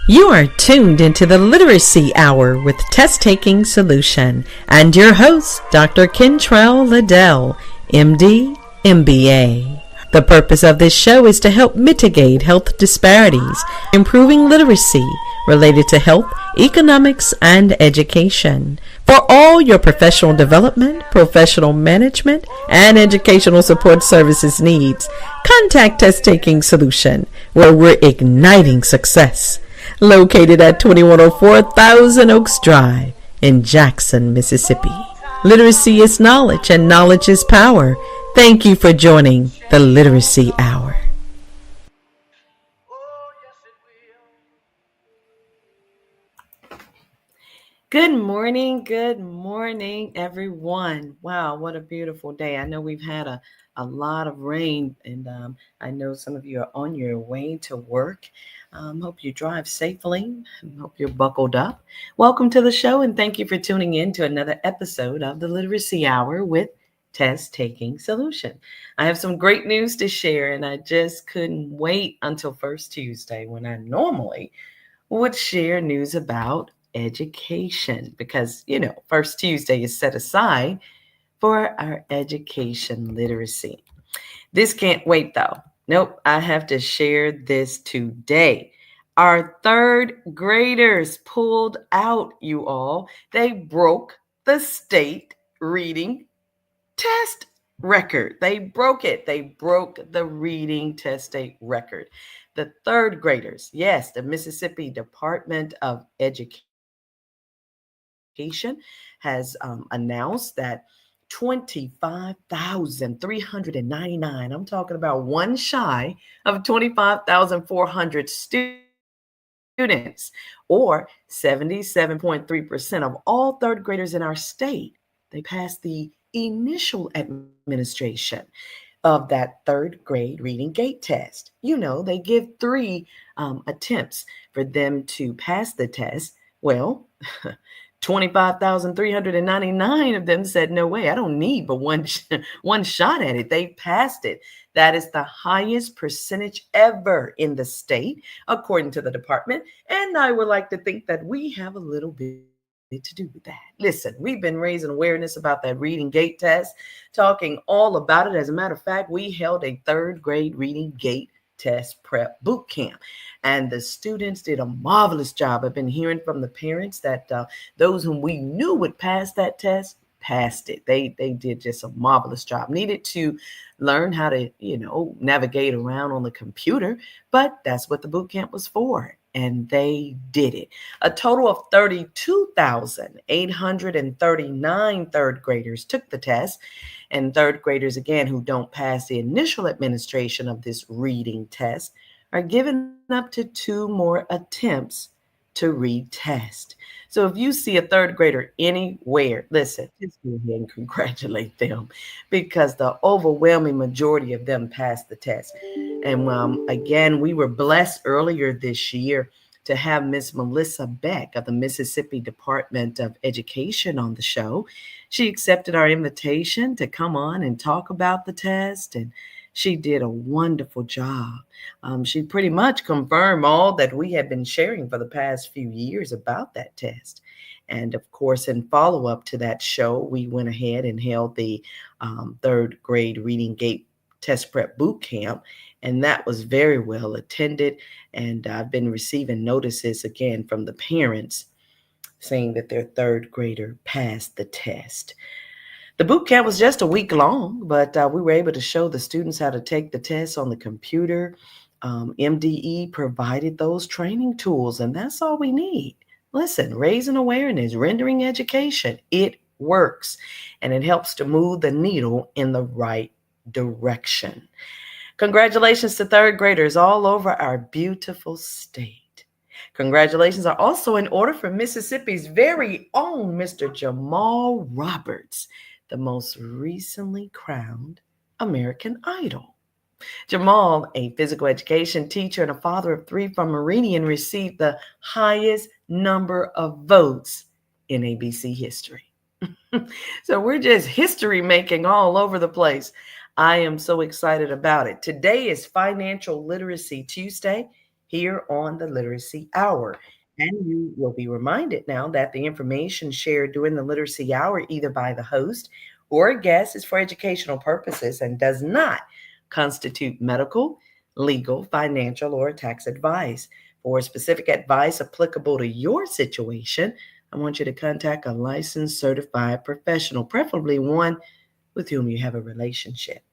You are tuned into the Literacy Hour with Test Taking Solution and your host, Dr. Kentrell Liddell, MD, MBA. The purpose of this show is to help mitigate health disparities, improving literacy related to health, economics, and education. For all your professional development, professional management, and educational support services needs, contact Test Taking Solution, where we're igniting success. Located at 2104 Thousand Oaks Drive in Jackson, Mississippi. Literacy is knowledge and knowledge is power. Thank you for joining the Literacy Hour. Good morning, everyone. Wow, what a beautiful day. I know we've had a lot of rain, and I know some of you are on your way to work. Hope you drive safely. Hope you're buckled up. Welcome to the show, and thank you for tuning in to another episode of the Literacy Hour with Test Taking Solution. I have some great news to share, and I just couldn't wait until First Tuesday when I normally would share news about education because, First Tuesday is set aside for our education literacy. This can't wait though. Nope, I have to share this today. Our third graders pulled out, you all. They broke the state reading test record. They broke it. They broke the reading test state record. The third graders, yes, the Mississippi Department of Education has announced that 25,399, I'm talking about one shy of 25,400 students, or 77.3% of all third graders in our state, they passed the initial administration of that third grade reading gate test. They give 3 attempts for them to pass the test. Well, 25,399 of them said, no way, I don't need but one shot at it. They passed it. That is the highest percentage ever in the state, according to the department. And I would like to think that we have a little bit to do with that. Listen, we've been raising awareness about that reading gate test, talking all about it. As a matter of fact, we held a third grade reading gate test prep boot camp, and the students did a marvelous job. I've been hearing from the parents that those whom we knew would pass that test passed it. They did just a marvelous job. Needed to learn how to navigate around on the computer, but that's what the boot camp was for, and they did it. A total of 32,839 third graders took the test. And third graders, again, who don't pass the initial administration of this reading test are given up to 2 more attempts to retest. So if you see a third grader anywhere, listen, just go ahead and congratulate them, because the overwhelming majority of them passed the test. And again, we were blessed earlier this year to have Miss Melissa Beck of the Mississippi Department of Education on the show. She accepted our invitation to come on and talk about the test, and she did a wonderful job. She pretty much confirmed all that we had been sharing for the past few years about that test. And of course, in follow-up to that show, we went ahead and held the third grade reading gate test prep boot camp, and that was very well attended. And I've been receiving notices again from the parents saying that their third grader passed the test. The boot camp was just a week long, but we were able to show the students how to take the test on the computer. MDE provided those training tools, and that's all we need. Listen, raising awareness, rendering education, it works, and it helps to move the needle in the right direction. Congratulations to third graders all over our beautiful state. Congratulations are also in order for Mississippi's very own Mr. Jamal Roberts, the most recently crowned American Idol. Jamal, a physical education teacher and a father of 3 from Meridian, received the highest number of votes in ABC history. So we're just history making all over the place. I am so excited about it. Today is Financial Literacy Tuesday, here on the Literacy Hour. And you will be reminded now that the information shared during the Literacy Hour, either by the host or a guest, is for educational purposes and does not constitute medical, legal, financial, or tax advice. For specific advice applicable to your situation, I want you to contact a licensed certified professional, preferably one with whom you have a relationship.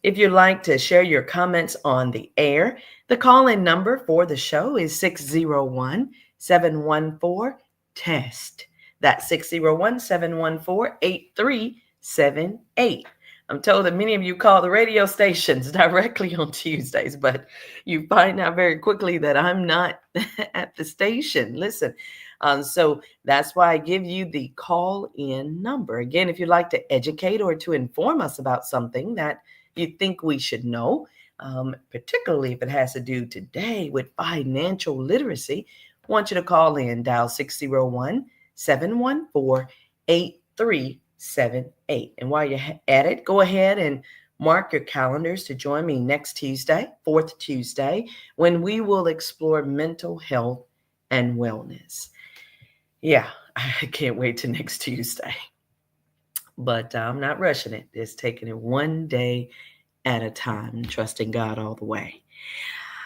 If you'd like to share your comments on the air, the call-in number for the show is 601-714-TEST. That's 601-714-8378. I'm told that many of you call the radio stations directly on Tuesdays, but you find out very quickly that I'm not at the station. Listen, so that's why I give you the call-in number. Again, if you'd like to educate or to inform us about something that you think we should know, particularly if it has to do today with financial literacy, I want you to call in, dial 601-714-8378. And while you're at it, go ahead and mark your calendars to join me next Tuesday, fourth Tuesday, when we will explore mental health and wellness. Yeah, I can't wait till next Tuesday. But I'm not rushing it. Just taking it one day at a time and trusting God all the way.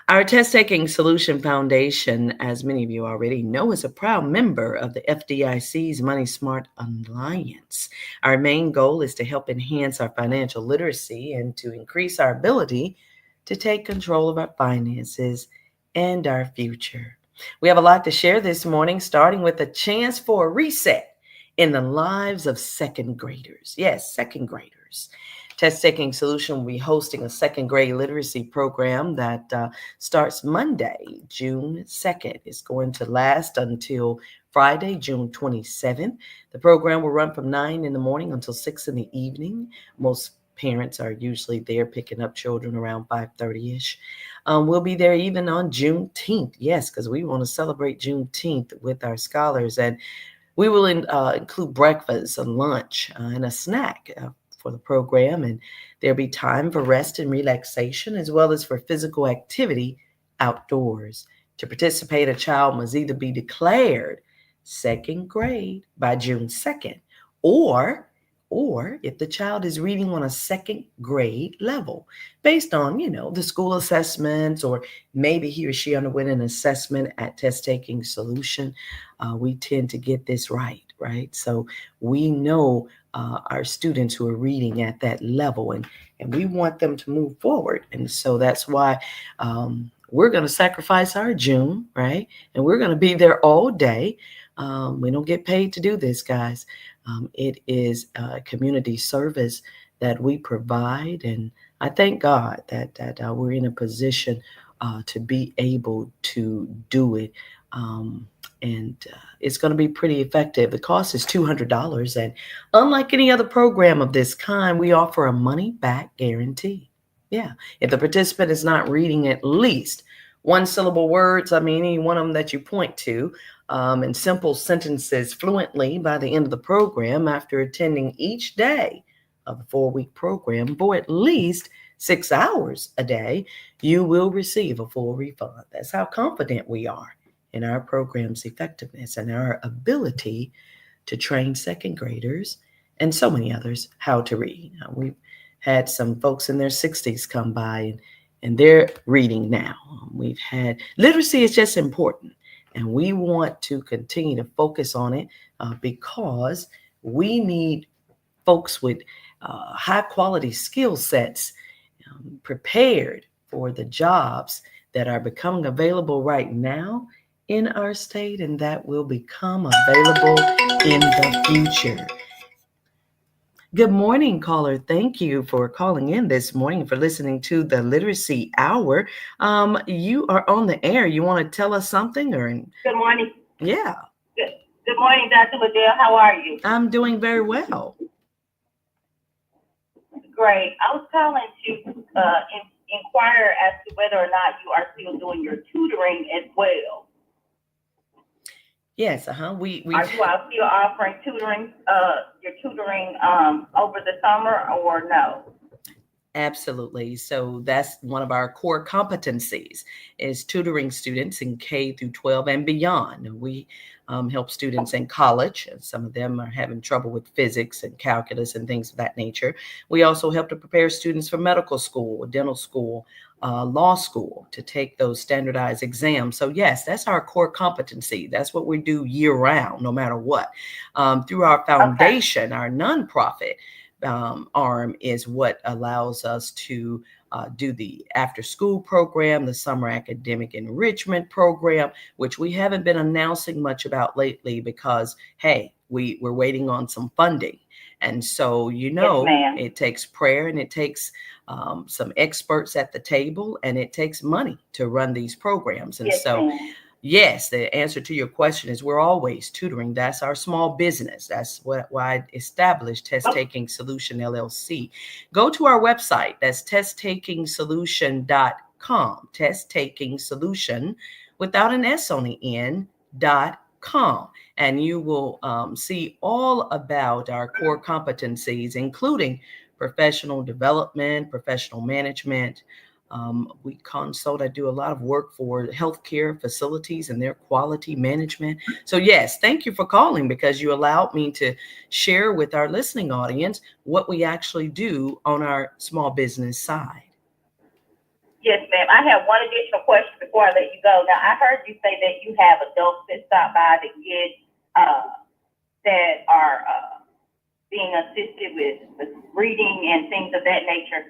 Our Test Taking Solution Foundation, as many of you already know, is a proud member of the FDIC's Money Smart Alliance. Our main goal is to help enhance our financial literacy and to increase our ability to take control of our finances and our future. We have a lot to share this morning, starting with a chance for a reset in the lives of second graders. Yes, second graders. Test Taking Solution will be hosting a second grade literacy program that starts Monday, June 2nd. It's going to last until Friday, June 27th. The program will run from 9 in the morning until 6 in the evening. Most parents are usually there picking up children around 5:30-ish. We'll be there even on Juneteenth. Yes, because we want to celebrate Juneteenth with our scholars. And we will include breakfast, a lunch, and a snack for the program. And there'll be time for rest and relaxation, as well as for physical activity outdoors. To participate, a child must either be declared second grade by June 2nd, or if the child is reading on a second grade level based on, the school assessments, or maybe he or she underwent an assessment at Test Taking Solution. We tend to get this right? So we know our students who are reading at that level, and we want them to move forward. And so that's why we're going to sacrifice our June, right? And we're going to be there all day. We don't get paid to do this, guys. It is a community service that we provide, and I thank God that we're in a position to be able to do it. And it's going to be pretty effective. The cost is $200, and unlike any other program of this kind, we offer a money-back guarantee. Yeah, if the participant is not reading at least one-syllable words, any one of them that you point to, and simple sentences fluently by the end of the program, after attending each day of the 4-week program for at least 6 hours a day, you will receive a full refund. That's how confident we are in our program's effectiveness and our ability to train second graders and so many others how to read. We've had some folks in their 60s come by, and they're reading now. We've had literacy is just important, and we want to continue to focus on it because we need folks with high quality skill sets prepared for the jobs that are becoming available right now in our state, and that will become available in the future. Good morning, caller. Thank you for calling in this morning, for listening to the Literacy Hour. You are on the air. You want to tell us something? Good morning. Yeah. Good morning, Dr. Liddell. How are you? I'm doing very well. Great. I was calling to inquire as to whether or not you are still doing your tutoring as well. Yes, we are you all still offering tutoring, your tutoring over the summer, or no? Absolutely. So that's one of our core competencies is tutoring students in K through 12 and beyond. We help students in college. And some of them are having trouble with physics and calculus and things of that nature. We also help to prepare students for medical school, dental school, law school to take those standardized exams. So yes, that's our core competency. That's what we do year round, no matter what. Through our foundation, our nonprofit, arm is what allows us to do the after school program, the summer academic enrichment program, which we haven't been announcing much about lately because, hey, we're waiting on some funding. And so, it takes prayer and it takes some experts at the table and it takes money to run these programs. And so, yes, the answer to your question is we're always tutoring. That's our small business. That's why I established Test Taking Solution LLC. Go to our website. That's testtakingsolution.com. Test Taking Solution without an S on the end.com. And you will see all about our core competencies, including professional development, professional management. We consult, I do a lot of work for healthcare facilities and their quality management. So yes, thank you for calling because you allowed me to share with our listening audience what we actually do on our small business side. Yes, ma'am. I have one additional question before I let you go. Now, I heard you say that you have adults that stop by to get, that are being assisted with reading and things of that nature.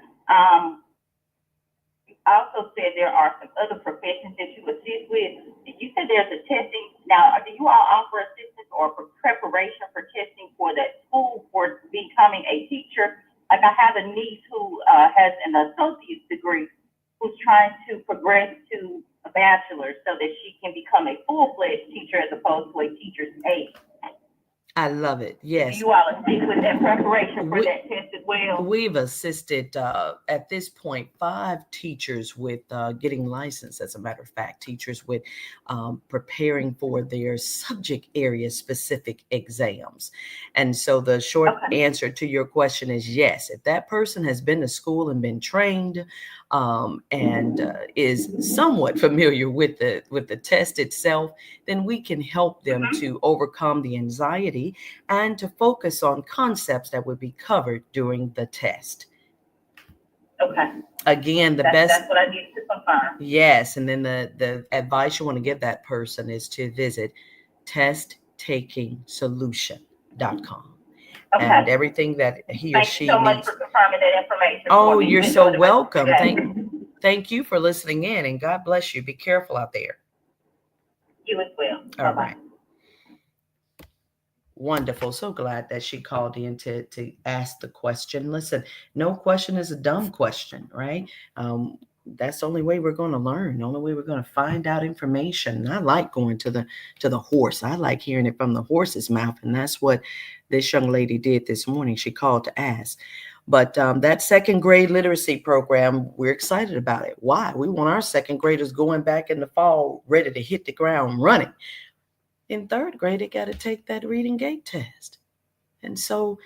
You also said there are some other professions that you assist with. You said there's a testing. Now, do you all offer assistance or preparation for testing for that school for becoming a teacher? Like I have a niece who has an associate's degree who's trying to progress to a bachelor's so that she can become a full-fledged teacher as opposed to a teacher's aide. I love it. Yes. Do you all assist with that preparation for that test as well? We've assisted at this point 5 teachers with getting licensed. As a matter of fact, teachers with preparing for their subject area specific exams. And so the short answer to your question is yes. If that person has been to school and been trained and is somewhat familiar with the test itself, then we can help them to overcome the anxiety and to focus on concepts that would be covered during the test. Okay. Again, that's what I need to confirm. Yes, and then the advice you want to give that person is to visit testtakingsolution.com. Okay. And everything that he or she needs. Thank you so much for confirming that information. Oh, you're so welcome. Thank you for listening in, and God bless you. Be careful out there. You as well. All right. Wonderful. So glad that she called in to ask the question. Listen, no question is a dumb question, right? That's the only way we're going to learn. The only way we're going to find out information. I like going to the horse. I like hearing it from the horse's mouth. And that's what this young lady did this morning. She called to ask. But that second grade literacy program, we're excited about it. Why? We want our second graders going back in the fall, ready to hit the ground running. In third grade, they got to take that reading gate test. And so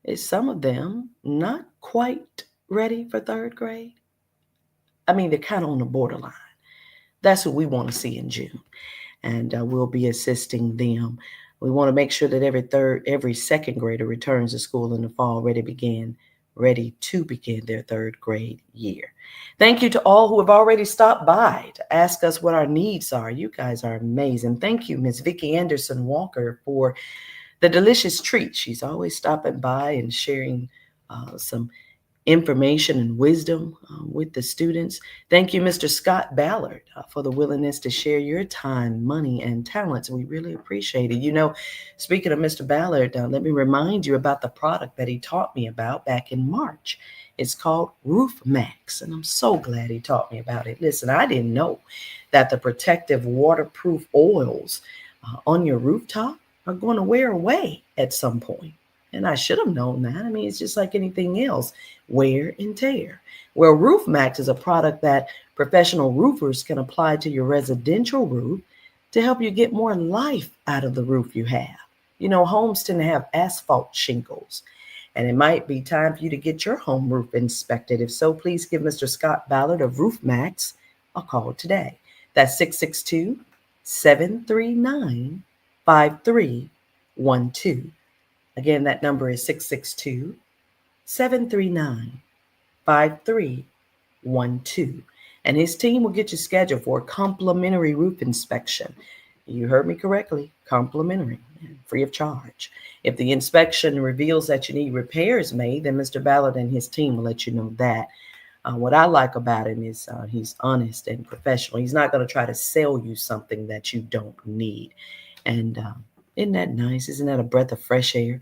is some of them not quite ready for third grade? I mean, they're kind of on the borderline. That's what we want to see in June. And we'll be assisting them. We want to make sure that every second grader returns to school in the fall, ready to begin their third grade year. Thank you to all who have already stopped by to ask us what our needs are. You guys are amazing. Thank you, Ms. Vicki Anderson Walker, for the delicious treat. She's always stopping by and sharing some information and wisdom with the students. Thank you, Mr. Scott Ballard, for the willingness to share your time, money, and talents. We really appreciate it. Speaking of Mr. Ballard, let me remind you about the product that he taught me about back in March. It's called Roof Max, and I'm so glad he taught me about it. Listen, I didn't know that the protective waterproof oils on your rooftop are going to wear away at some point. And I should have known that. I mean, it's just like anything else, wear and tear. Well, Roof Max is a product that professional roofers can apply to your residential roof to help you get more life out of the roof you have. Homes tend to have asphalt shingles. and it might be time for you to get your home roof inspected. If so, please give Mr. Scott Ballard of Roof Max a call today. That's 662 739 5312. Again, that number is 662 739 5312. And his team will get you scheduled for a complimentary roof inspection. You heard me correctly, complimentary, free of charge. If the inspection reveals that you need repairs made, then Mr. Ballard and his team will let you know that. What I like about him is he's honest and professional. He's not going to try to sell you something that you don't need. And isn't that nice? Isn't that a breath of fresh air?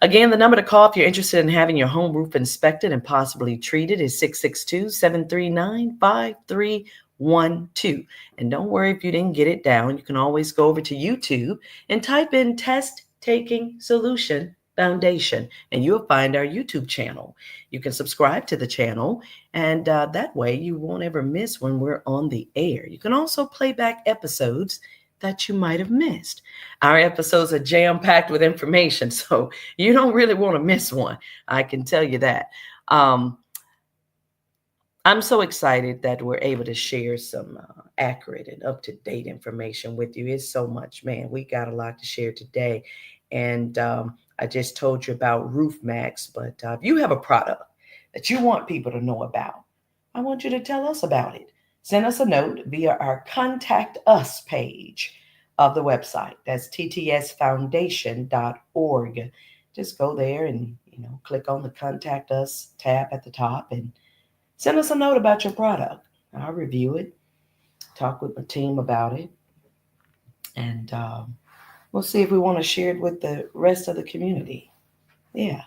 Again, the number to call if you're interested in having your home roof inspected and possibly treated is 662 739 5312. And don't worry if you didn't get it down. You can always go over to YouTube and type in Test Taking Solution Foundation, and you'll find our YouTube channel. You can subscribe to the channel, and that way you won't ever miss when we're on the air. You can also play back episodes that you might have missed. Our episodes are jam-packed with information, so you don't really want to miss one. I can tell you that. I'm so excited that we're able to share some accurate and up-to-date information with you. It's so much, man. We got a lot to share today. And I just told you about Roof Max, but if you have a product that you want people to know about, I want you to tell us about it. Send us a note via our Contact Us page of the website. That's ttsfoundation.org. Just go there and, click on the Contact Us tab at the top and send us a note about your product. I'll review it, talk with my team about it, and we'll see if we want to share it with the rest of the community. Yeah.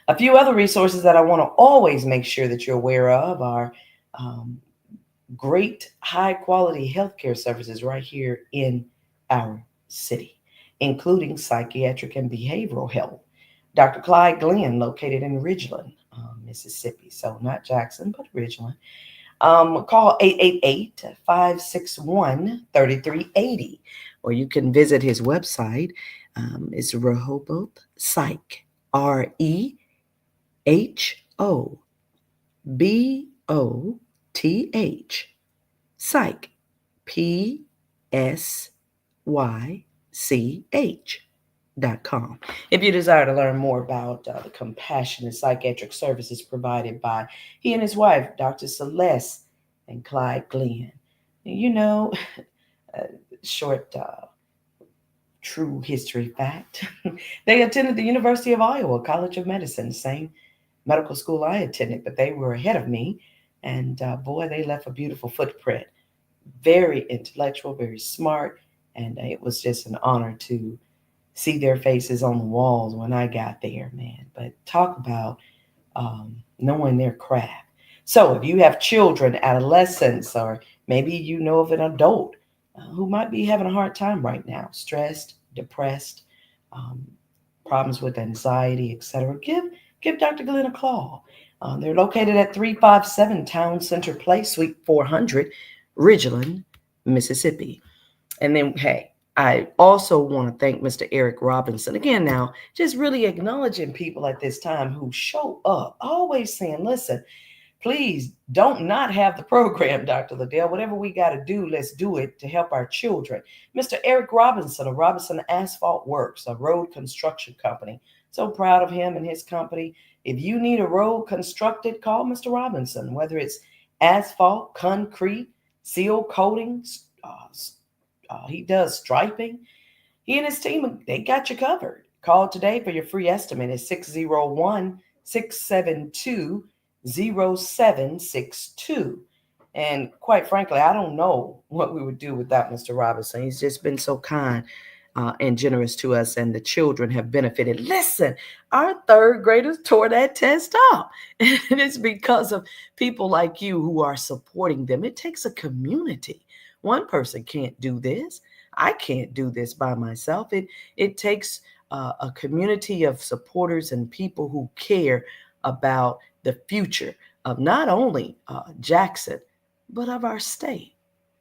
A few other resources that I want to always make sure that you're aware of are great high quality healthcare services right here in our city, including psychiatric and behavioral health. Dr. Clyde Glenn, located in Ridgeland, Mississippi. So not Jackson, but Ridgeland. Call 888-561-3380, or you can visit his website. It's Rehoboth Psych, REHOBOTH, Psych, PSYCH.com. If you desire to learn more about the compassionate psychiatric services provided by he and his wife, Dr. Celeste and Clyde Glenn. Short true history fact. They attended the University of Iowa College of Medicine, same medical school I attended, but they were ahead of me. And boy, they left a beautiful footprint. Very intellectual, very smart. And it was just an honor to see their faces on the walls when I got there, man. But talk about knowing their craft. So if you have children, adolescents, or maybe you know of an adult who might be having a hard time right now, stressed, depressed, problems with anxiety, etc., give Dr. Glenn a call. They're located at 357 Town Center Place, Suite 400, Ridgeland, Mississippi. And then, hey, I also want to thank Mr. Eric Robinson. Again, now, just really acknowledging people at this time who show up, always saying, listen, please don't not have the program, Dr. Liddell. Whatever we got to do, let's do it to help our children. Mr. Eric Robinson of Robinson Asphalt Works, a road construction company. So proud of him and his company. If you need a road constructed, call Mr. Robinson, whether it's asphalt, concrete, seal coating, he does striping. He and his team, they got you covered. Call today for your free estimate. It's 601-672-0762. And quite frankly, I don't know what we would do without Mr. Robinson. He's just been so kind and generous to us, and the children have benefited. Listen, our third graders tore that test up. And it's because of people like you who are supporting them. It takes a community. One person can't do this. I can't do this by myself. It takes a community of supporters and people who care about the future of not only Jackson, but of our state,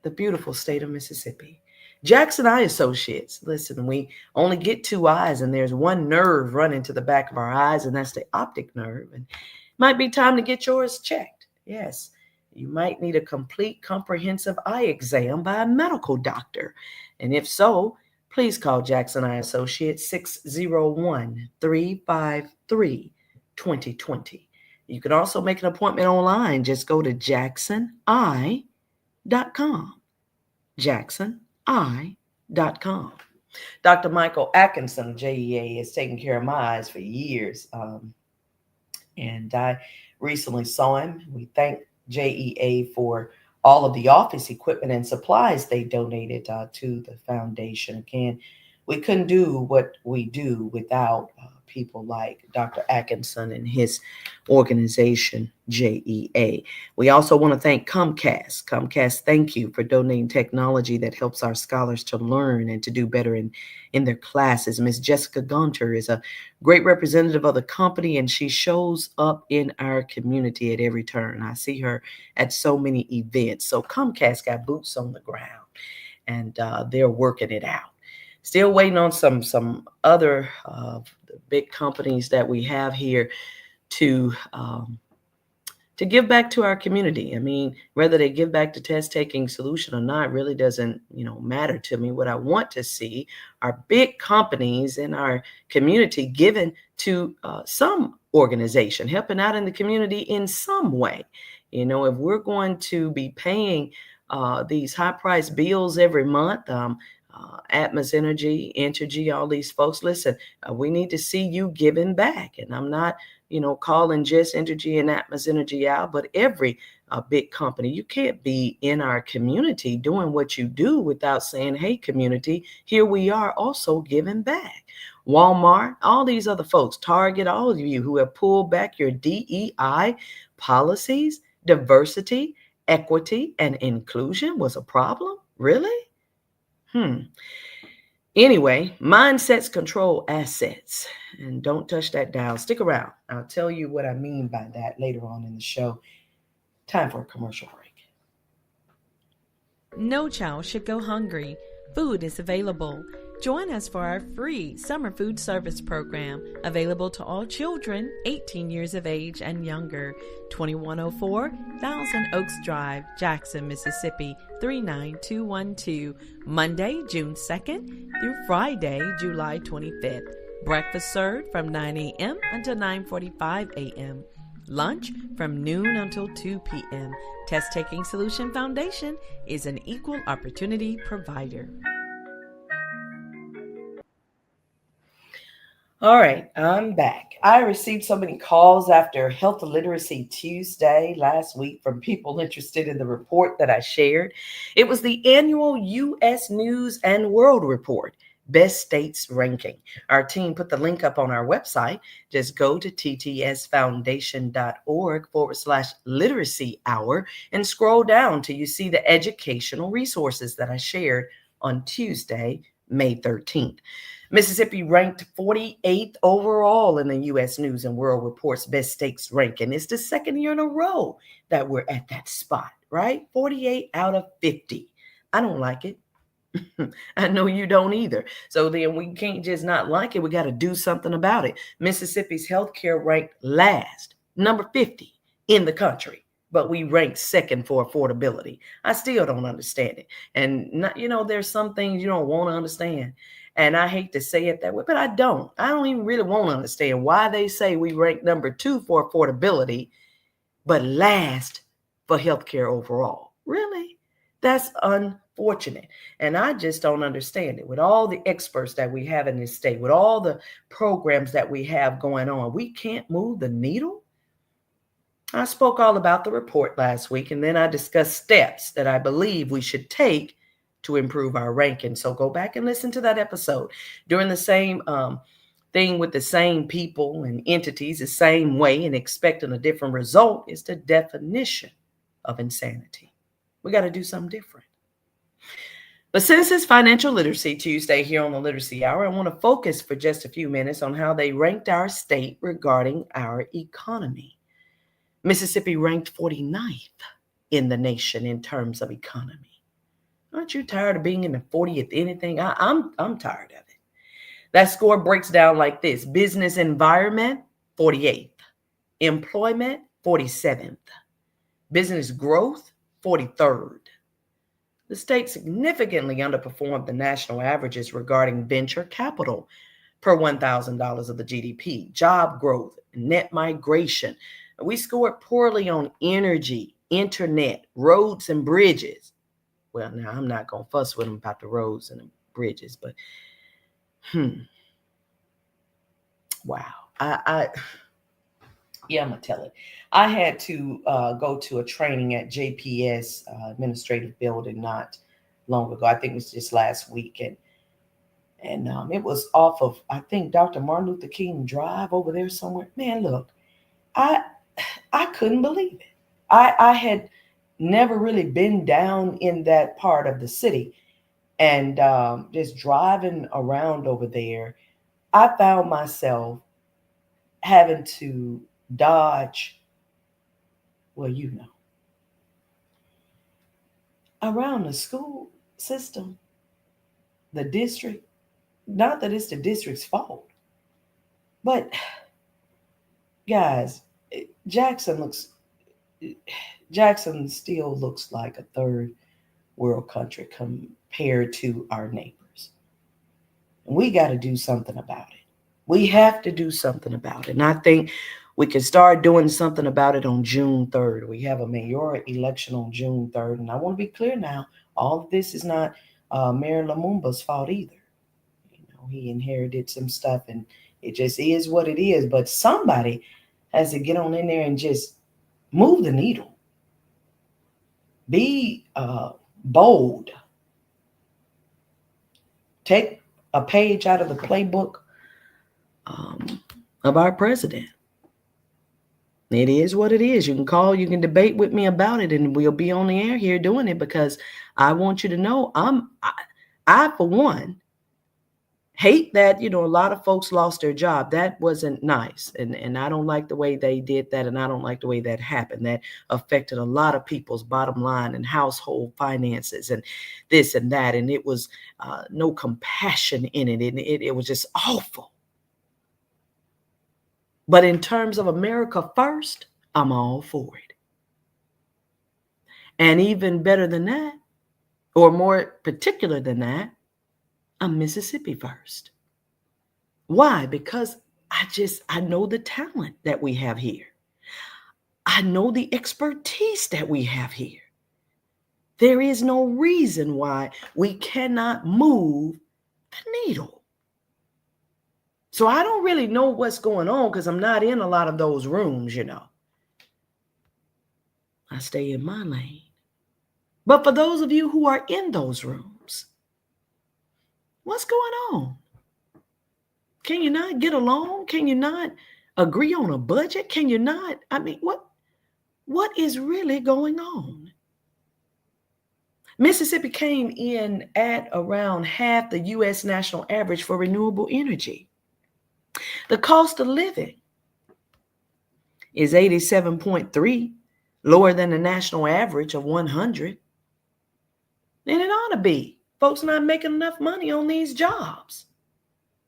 the beautiful state of Mississippi. Jackson Eye Associates. Listen, we only get two eyes, and there's one nerve running to the back of our eyes, and that's the optic nerve. And it might be time to get yours checked. Yes, you might need a complete comprehensive eye exam by a medical doctor. And if so, please call Jackson Eye Associates 601-353-2020. You can also make an appointment online. Just go to jacksoneye.com. jacksoneye.com. Dr. Michael Atkinson of JEA has taken care of my eyes for years. And I recently saw him. We thank JEA for all of the office equipment and supplies they donated to the foundation. Again, we couldn't do what we do without people like Dr. Atkinson and his organization, JEA. We also want to thank Comcast. Comcast, thank you for donating technology that helps our scholars to learn and to do better in their classes. Miss Jessica Gunter is a great representative of the company, and she shows up in our community at every turn. I see her at so many events. So Comcast got boots on the ground, and they're working it out. Still waiting on some other big companies that we have here to give back to our community. I mean, whether they give back the test taking solution or not really doesn't, matter to me. What I want to see are big companies in our community given to some organization, helping out in the community in some way. If we're going to be paying these high price bills every month, Atmos Energy, Entergy, all these folks, listen, we need to see you giving back. And I'm not, calling just Entergy and Atmos Energy out, but every big company. You can't be in our community doing what you do without saying, hey, community, here we are also giving back. Walmart, all these other folks, Target, all of you who have pulled back your DEI policies, diversity, equity, and inclusion was a problem? Really? Anyway, mindsets control assets. And don't touch that dial. Stick around. I'll tell you what I mean by that later on in the show. Time for a commercial break. No child should go hungry. Food is available. Join us for our free summer food service program, available to all children 18 years of age and younger. 2104 Thousand Oaks Drive, Jackson, Mississippi 39212. Monday, June 2nd through Friday, July 25th. Breakfast served from 9 a.m. until 9:45 a.m. Lunch from noon until 2 p.m. Test Taking Solution Foundation is an equal opportunity provider. All right, I'm back. I received so many calls after Health Literacy Tuesday last week from people interested in the report that I shared. It was the annual U.S. News and World Report, Best States Ranking. Our team put the link up on our website. Just go to ttsfoundation.org/literacy hour and scroll down till you see the educational resources that I shared on Tuesday, May 13th. Mississippi ranked 48th overall in the U.S. News and World Report's Best States ranking. It's the second year in a row that we're at that spot, right? 48 out of 50. I don't like it. I know you don't either. So then we can't just not like it. We got to do something about it. Mississippi's healthcare ranked last, number 50 in the country, but we ranked second for affordability. I still don't understand it. And, there's some things you don't want to understand. And I hate to say it that way, but I don't. I don't even really want to understand why they say we rank number 2 for affordability, but last for healthcare overall. Really? That's unfortunate. And I just don't understand it. With all the experts that we have in this state, with all the programs that we have going on, we can't move the needle? I spoke all about the report last week, and then I discussed steps that I believe we should take to improve our ranking. So go back and listen to that episode. During the same thing with the same people and entities the same way and expecting a different result is the definition of insanity. We got to do something different. But since it's Financial Literacy Tuesday here on the Literacy Hour, I want to focus for just a few minutes on how they ranked our state regarding our economy. Mississippi ranked 49th in the nation in terms of economy. Aren't you tired of being in the 40th anything? I'm tired of it. That score breaks down like this: business environment, 48th; employment, 47th; business growth, 43rd. The state significantly underperformed the national averages regarding venture capital per $1,000 of the GDP, job growth, net migration. We scored poorly on energy, internet, roads, and bridges. Well, now I'm not going to fuss with them about the roads and the bridges, but wow. Yeah, I'm going to tell it. I had to go to a training at JPS administrative building not long ago. I think it was just last week. And it was off of, I think, Dr. Martin Luther King Drive over there somewhere. Man, look, I couldn't believe it. I had never really been down in that part of the city. And just driving around over there, I found myself having to dodge, well, around the school system, the district. Not that it's the district's fault, but guys, Jackson still looks like a third world country compared to our neighbors. And we got to do something about it. We have to do something about it. And I think we can start doing something about it on June 3rd. We have a mayoral election on June 3rd. And I want to be clear now, all of this is not Mayor Lumumba's fault either. He inherited some stuff and it just is what it is. But somebody has to get on in there and just move the needle. Be bold. Take a page out of the playbook of our president. It is what it is. You can debate with me about it, and we'll be on the air here doing it, because I want you to know I for one, hate that, a lot of folks lost their job. That wasn't nice. And I don't like the way they did that. And I don't like the way that happened. That affected a lot of people's bottom line and household finances and this and that. And it was no compassion in it. And it was just awful. But in terms of America first, I'm all for it. And even better than that, or more particular than that, I'm Mississippi first. Why? Because I know the talent that we have here. I know the expertise that we have here. There is no reason why we cannot move the needle. So I don't really know what's going on because I'm not in a lot of those rooms, I stay in my lane. But for those of you who are in those rooms, what's going on? Can you not get along? Can you not agree on a budget? Can you not? What is really going on? Mississippi came in at around half the U.S. national average for renewable energy. The cost of living is 87.3, lower than the national average of 100. And it ought to be. Folks not making enough money on these jobs.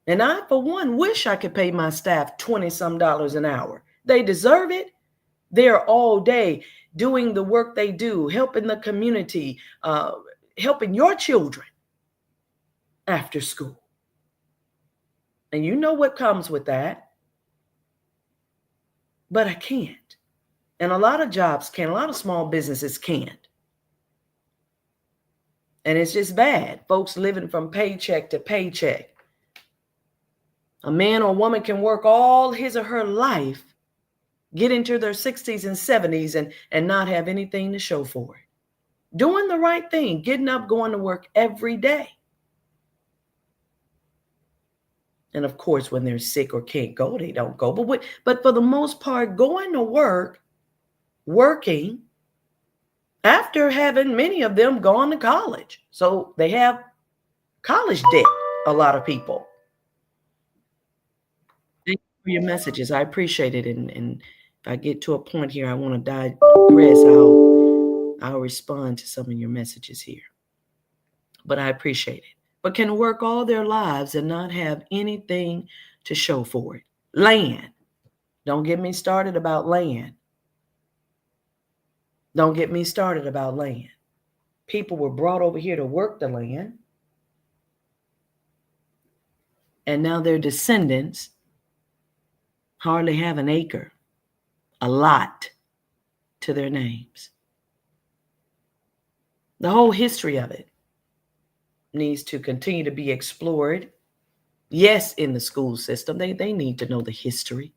And I, for one, wish I could pay my staff $20-some an hour. They deserve it. They're all day doing the work they do, helping the community, helping your children after school. And you know what comes with that. But I can't. And a lot of jobs can't. A lot of small businesses can't. And it's just bad. Folks living from paycheck to paycheck. A man or woman can work all his or her life, get into their 60s and 70s and not have anything to show for it. Doing the right thing, getting up, going to work every day. And of course, when they're sick or can't go, they don't go. But for the most part, going to work, working, after having many of them gone to college. So they have college debt, a lot of people. Thank you for your messages. I appreciate it. And if I get to a point here, I want to digress, I'll respond to some of your messages here. but I appreciate it. But can work all their lives and not have anything to show for it. Land. Don't get me started about land. Don't get me started about land. People were brought over here to work the land, and now their descendants hardly have an acre, a lot to their names. The whole history of it needs to continue to be explored. Yes, in the school system, they need to know the history.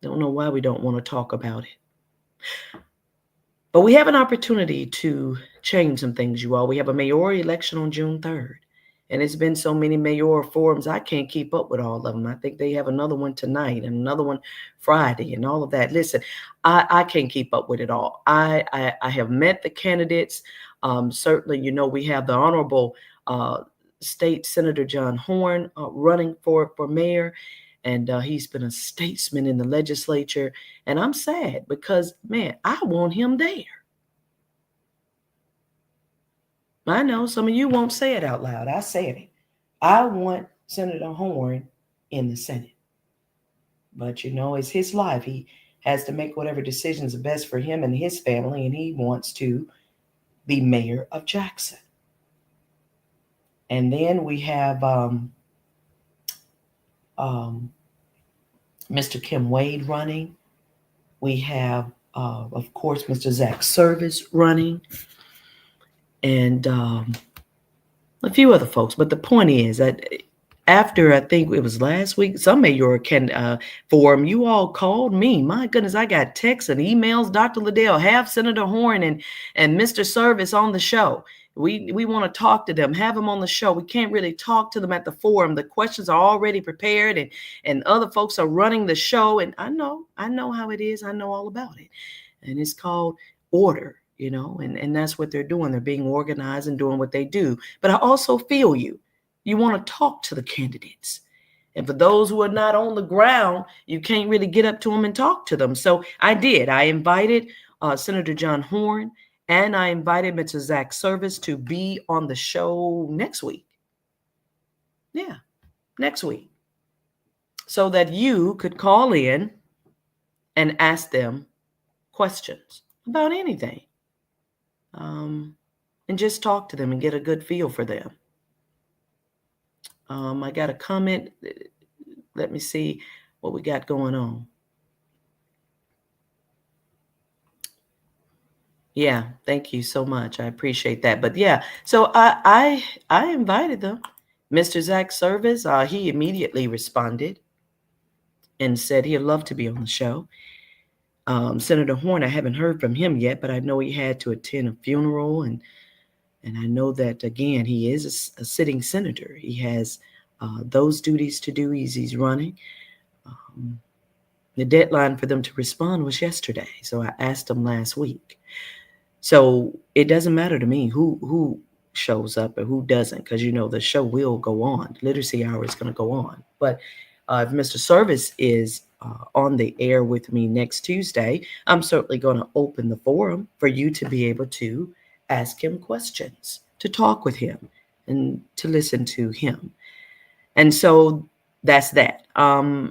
Don't know why we don't want to talk about it. But we have an opportunity to change some things, you all. We have a mayoral election on June 3rd. And it's been so many mayoral forums, I can't keep up with all of them. I think they have another one tonight and another one Friday and all of that. Listen, I can't keep up with it all. I have met the candidates. Certainly, we have the Honorable State Senator John Horn running for mayor. And he's been a statesman in the legislature. And I'm sad because, man, I want him there. I know some of you won't say it out loud. I said it. I want Senator Horn in the Senate. But, it's his life. He has to make whatever decisions are best for him and his family, and he wants to be mayor of Jackson. And then we have Mr. Kim Wade running. We have, of course, Mr. Zach Service running. And a few other folks. But the point is that after, I think it was last week, some mayor forum, you all called me. My goodness, I got texts and emails. Dr. Liddell, have Senator Horn and Mr. Service on the show. We want to talk to them, have them on the show. We can't really talk to them at the forum. The questions are already prepared and other folks are running the show. And I know how it is. I know all about it. And it's called order. And that's what they're doing. They're being organized and doing what they do. But I also feel you. You want to talk to the candidates. And for those who are not on the ground, you can't really get up to them and talk to them. So I did. I invited Senator John Horn and I invited Mr. Zach Service to be on the show next week. Yeah, next week. So that you could call in and ask them questions about anything. And just talk to them and get a good feel for them. I got a comment. Let me see what we got going on. Yeah, thank you so much. I appreciate that. But yeah, so I invited them. Mr. Zach Service, he immediately responded and said he'd love to be on the show. Senator Horn, I haven't heard from him yet, but I know he had to attend a funeral, and I know that, again, he is a sitting senator. He has those duties to do. He's running. The deadline for them to respond was yesterday, so I asked them last week. So it doesn't matter to me who shows up or who doesn't, because the show will go on. Literacy Hour is going to go on. But if Mr. Service is on the air with me next Tuesday, I'm certainly going to open the forum for you to be able to ask him questions, to talk with him, and to listen to him. And so that's that.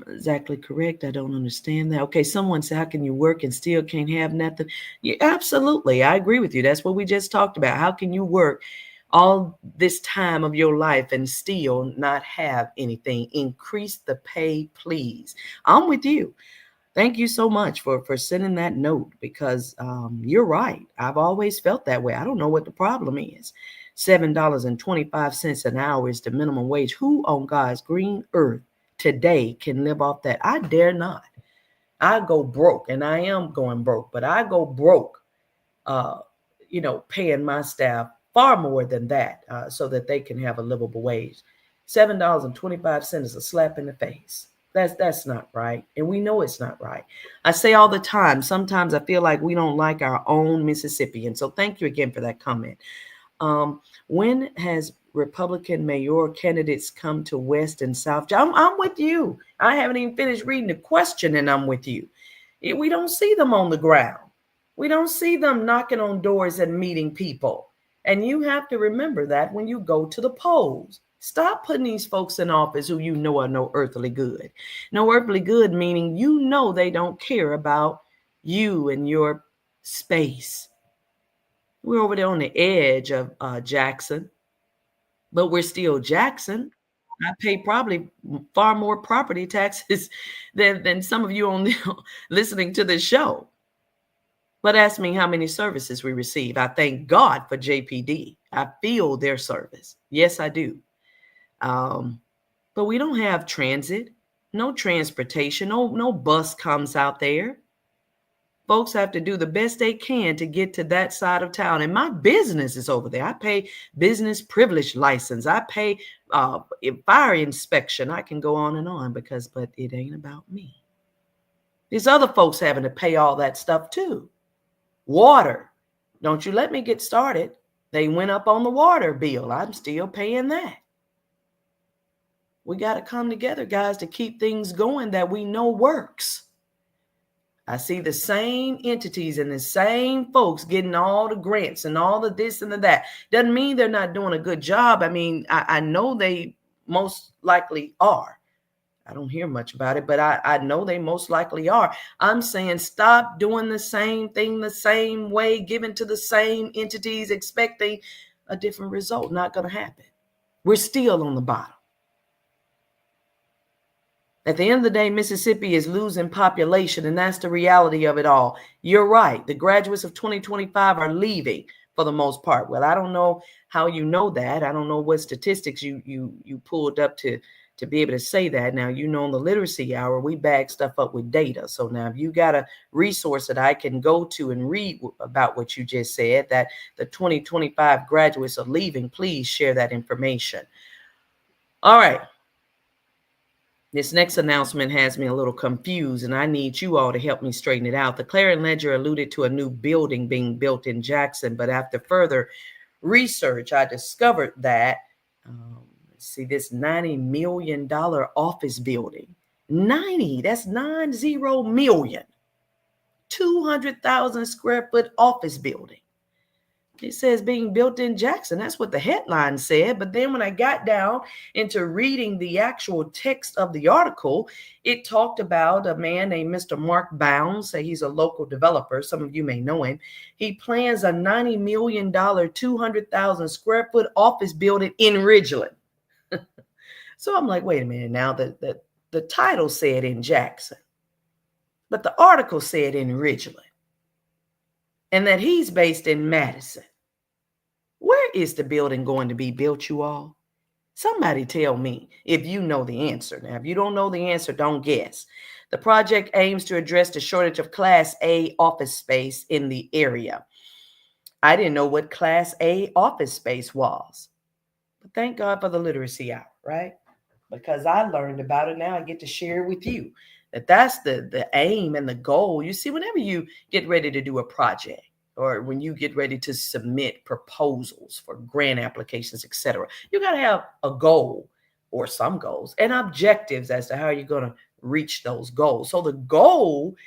Exactly correct. I don't understand that. Okay, someone said, how can you work and still can't have nothing? Yeah, absolutely. I agree with you. That's what we just talked about. How can you work all this time of your life and still not have anything? Increase the pay, please. I'm with you. Thank you so much for sending that note, because you're right. I've always felt that way. I don't know what the problem is. $7.25 an hour is the minimum wage. Who on God's green earth today can live off that? I dare not. I go broke, and I am going broke, but I go broke, paying my staff far more than that so that they can have a livable wage. $7.25 is a slap in the face. That's not right. And we know it's not right. I say all the time, sometimes I feel like we don't like our own Mississippians. So thank you again for that comment. When has Republican mayor candidates come to West and South? I'm with you. I haven't even finished reading the question, and I'm with you. We don't see them on the ground. We don't see them knocking on doors and meeting people. And you have to remember that when you go to the polls. Stop putting these folks in office who you know are no earthly good. No earthly good meaning you know they don't care about you and your space. We're over there on the edge of Jackson, but we're still Jackson. I pay probably far more property taxes than some of you on the, listening to this show. But ask me how many services we receive. I thank God for JPD. I feel their service. Yes, I do. But we don't have transit, no transportation, no bus comes out there. Folks have to do the best they can to get to that side of town. And my business is over there. I pay business privilege license. I pay fire inspection. I can go on and on but it ain't about me. These other folks having to pay all that stuff too. Water. Don't you let me get started. They went up on the water bill. I'm still paying that. We got to come together, guys, to keep things going that we know works. I see the same entities and the same folks getting all the grants and all the this and the that. Doesn't mean they're not doing a good job. I mean, I know they most likely are. I don't hear much about it, but I know they most likely are. I'm saying stop doing the same thing the same way, giving to the same entities, expecting a different result. Not going to happen. We're still on the bottom. At the end of the day, Mississippi is losing population, and that's the reality of it all. You're right. The graduates of 2025 are leaving for the most part. Well, I don't know how you know that. I don't know what statistics you pulled up to be able to say that. Now, you know, in the literacy hour, we bag stuff up with data. So now if you got a resource that I can go to and read about what you just said, that the 2025 graduates are leaving, please share that information. All right. This next announcement has me a little confused, and I need you all to help me straighten it out. The Clarion Ledger alluded to a new building being built in Jackson, but after further research, I discovered that, see, this $90 million office building, 90, that's 90 million, 200,000 square foot office building. It says being built in Jackson. That's what the headline said. But then when I got down into reading the actual text of the article, it talked about a man named Mr. Mark Bounds. He's a local developer. Some of you may know him. He plans a $90 million, 200,000 square foot office building in Ridgeland. So I'm like, wait a minute now. The title said in Jackson, but the article said in Ridgeland, and that he's based in Madison. Where is the building going to be built, you all? Somebody tell me if you know the answer. Now, if you don't know the answer, don't guess. The project aims to address the shortage of Class A office space in the area. I didn't know what Class A office space was. But thank God for the literacy hour, right? Because I learned about it now. I get to share it with you. That's the aim and the goal. You see, whenever you get ready to do a project, or when you get ready to submit proposals for grant applications, etc., you got to have a goal or some goals and objectives as to how you're going to reach those goals. So the goal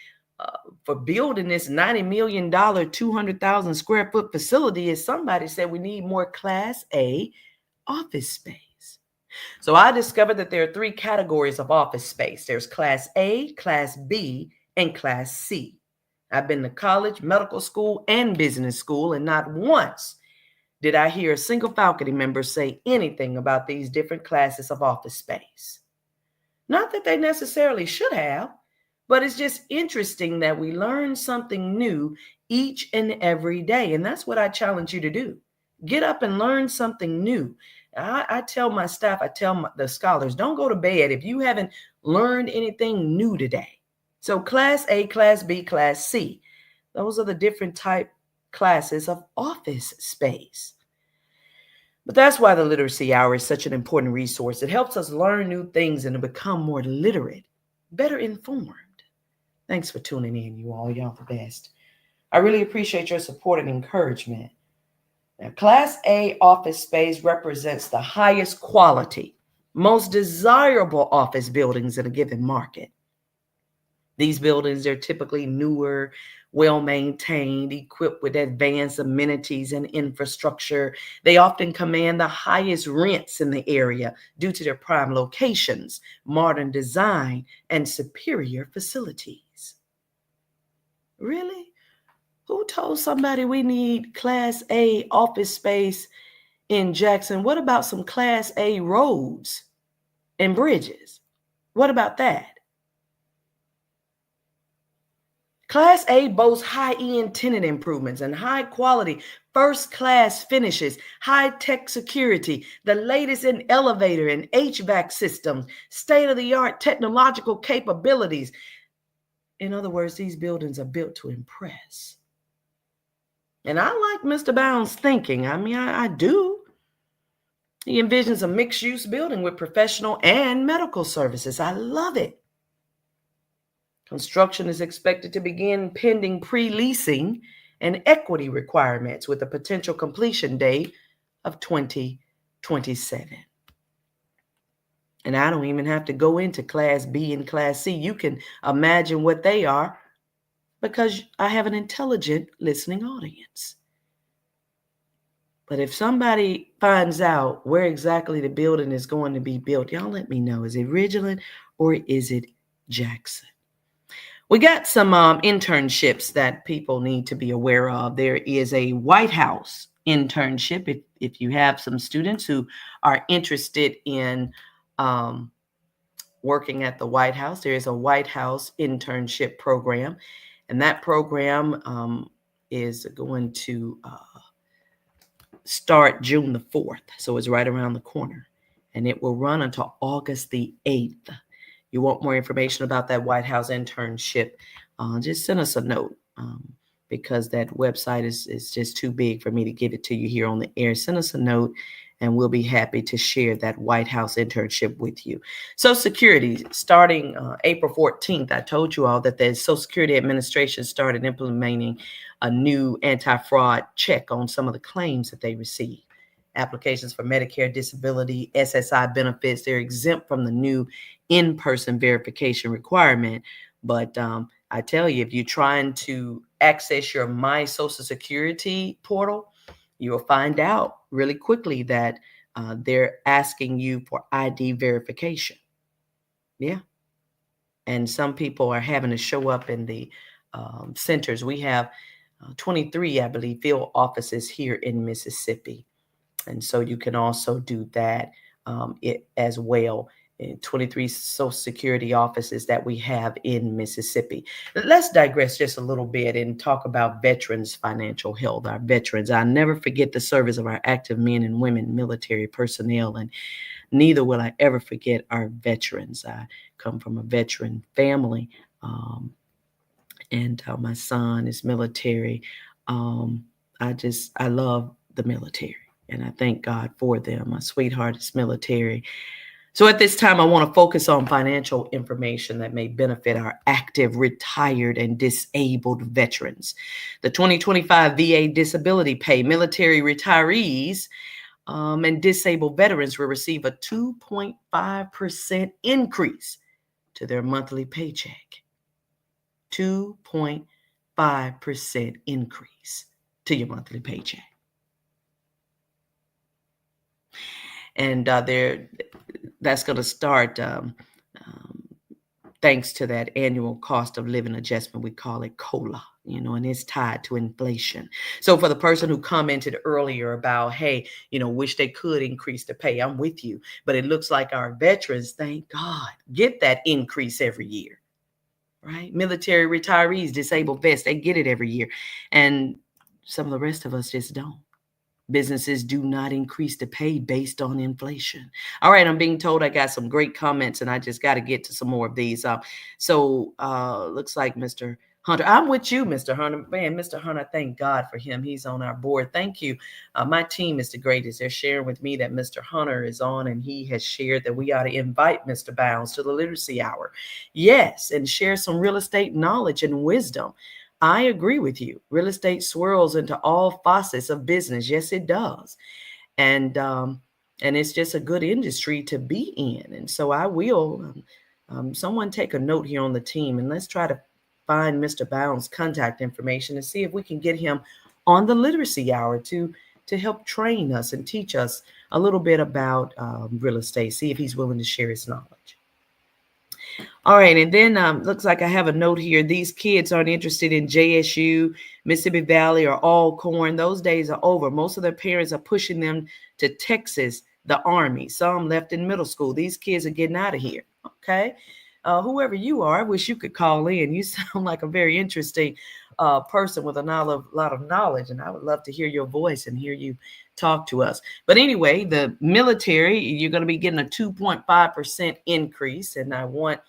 for building this $90 million, 200,000 square foot facility is somebody said we need more Class A office space. So I discovered that there are three categories of office space. There's Class A, Class B, and Class C. I've been to college, medical school, and business school, and not once did I hear a single faculty member say anything about these different classes of office space. Not that they necessarily should have, but it's just interesting that we learn something new each and every day. And that's what I challenge you to do. Get up and learn something new. I tell my staff, I tell the scholars, don't go to bed if you haven't learned anything new today. So Class A, Class B, Class C, those are the different type classes of office space. But that's why the Literacy Hour is such an important resource. It helps us learn new things and to become more literate, better informed. Thanks for tuning in, you all. Y'all the best. I really appreciate your support and encouragement. Now, Class A office space represents the highest quality, most desirable office buildings in a given market. These buildings are typically newer, well-maintained, equipped with advanced amenities and infrastructure. They often command the highest rents in the area due to their prime locations, modern design, and superior facilities. Really? Who told somebody we need Class A office space in Jackson? What about some Class A roads and bridges? What about that? Class A boasts high-end tenant improvements and high-quality first-class finishes, high-tech security, the latest in elevator and HVAC systems, state-of-the-art technological capabilities. In other words, these buildings are built to impress. And I like Mr. Bound's thinking. I do. He envisions a mixed-use building with professional and medical services. I love it. Construction is expected to begin pending pre-leasing and equity requirements with a potential completion date of 2027. And I don't even have to go into Class B and Class C. You can imagine what they are because I have an intelligent listening audience. But if somebody finds out where exactly the building is going to be built, y'all let me know. Is it Ridgeland or is it Jackson? We got some internships that people need to be aware of. There is a White House internship. If you have some students who are interested in working at the White House, there is a White House internship program. And that program is going to start June the 4th. So it's right around the corner. And it will run until August the 8th. You want more information about that White House internship, just send us a note because that website is just too big for me to give it to you here on the air. Send us a note and we'll be happy to share that White House internship with you. Social Security, starting April 14th, I told you all that the Social Security Administration started implementing a new anti-fraud check on some of the claims that they receive. Applications for Medicare, disability, SSI benefits, they're exempt from the new in-person verification requirement. But I tell you, if you're trying to access your My Social Security portal, you will find out really quickly that they're asking you for ID verification. Yeah. And some people are having to show up in the centers. We have 23, I believe, field offices here in Mississippi. And so you can also do that as well. 23 Social Security offices that we have in Mississippi. Let's digress just a little bit and talk about veterans' financial health. Our veterans, I never forget the service of our active men and women, military personnel, and neither will I ever forget our veterans. I come from a veteran family, and my son is military. I love the military. And I thank God for them. My sweetheart is military. So at this time, I want to focus on financial information that may benefit our active, retired, and disabled veterans. The 2025 VA disability pay, military retirees and disabled veterans will receive a 2.5% increase to their monthly paycheck. 2.5% increase to your monthly paycheck. And that's going to start thanks to that annual cost of living adjustment. We call it COLA, and it's tied to inflation. So for the person who commented earlier about, hey, wish they could increase the pay, I'm with you. But it looks like our veterans, thank God, get that increase every year, right? Military retirees, disabled vets, they get it every year. And some of the rest of us just don't. Businesses do not increase the pay based on inflation. All right, I'm being told I got some great comments and I just got to get to some more of these. So looks like Mr. Hunter, I'm with you, Mr. Hunter. Man, Mr. Hunter, thank God for him. He's on our board. Thank you. My team is the greatest. They're sharing with me that Mr. Hunter is on and he has shared that we ought to invite Mr. Bounds to the Literacy Hour. Yes, and share some real estate knowledge and wisdom. I agree with you. Real estate swirls into all facets of business. Yes, it does. And it's just a good industry to be in. And so I will Someone take a note here on the team, and let's try to find Mr. Bound's contact information and see if we can get him on the literacy hour to help train us and teach us a little bit about real estate, see if he's willing to share his knowledge. All right, and then looks like I have a note here. These kids aren't interested in JSU, Mississippi Valley, or Alcorn. Those days are over. Most of their parents are pushing them to Texas, the Army. Some left in middle school. These kids are getting out of here. Okay, whoever you are, I wish you could call in. You sound like a very interesting person with a lot of knowledge, and I would love to hear your voice and hear you talk to us. But anyway, the military, you're going to be getting a 2.5% increase, and I want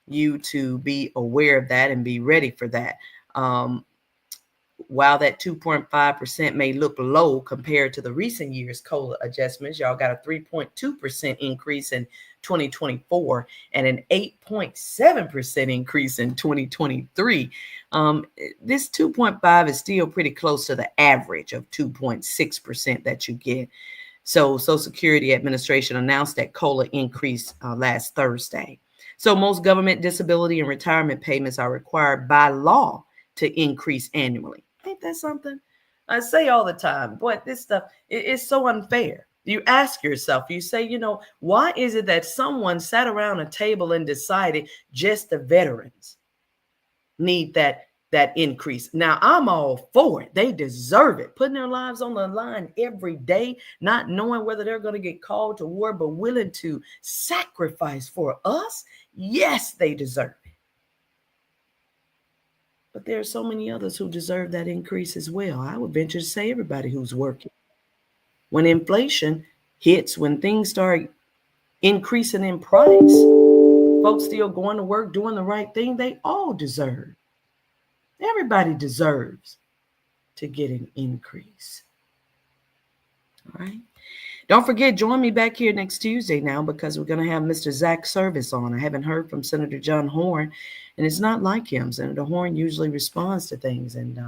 you to be aware of that and be ready for that. While that 2.5% may look low compared to the recent year's COLA adjustments, y'all got a 3.2% increase in 2024 and an 8.7% increase in 2023. This 2.5 is still pretty close to the average of 2.6% that you get. So Social Security Administration announced that COLA increase last Thursday. So most government disability and retirement payments are required by law to increase annually. Ain't that something? I say all the time, boy, this stuff is so unfair. You ask yourself, you say, why is it that someone sat around a table and decided just the veterans need that increase? Now, I'm all for it. They deserve it. Putting their lives on the line every day, not knowing whether they're going to get called to war, but willing to sacrifice for us. Yes, they deserve it. But there are so many others who deserve that increase as well. I would venture to say everybody who's working. When inflation hits, when things start increasing in price, folks still going to work, doing the right thing, they all deserve. Everybody deserves to get an increase. All right. Don't forget, join me back here next Tuesday now, because we're going to have Mr. Zach Service on. I haven't heard from Senator John Horn, and it's not like him. Senator Horn usually responds to things, and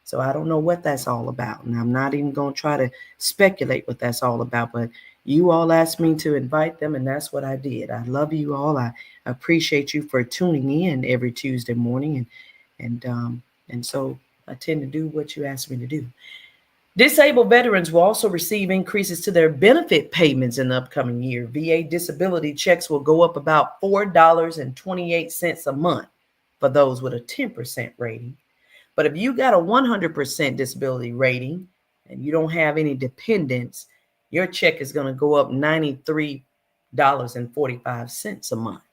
so I don't know what that's all about. And I'm not even going to try to speculate what that's all about, but you all asked me to invite them, and that's what I did. I love you all. I appreciate you for tuning in every Tuesday morning, and so I tend to do what you asked me to do. Disabled veterans will also receive increases to their benefit payments in the upcoming year. VA disability checks will go up about $4.28 a month for those with a 10% rating. But if you got a 100% disability rating and you don't have any dependents, your check is going to go up $93.45 a month.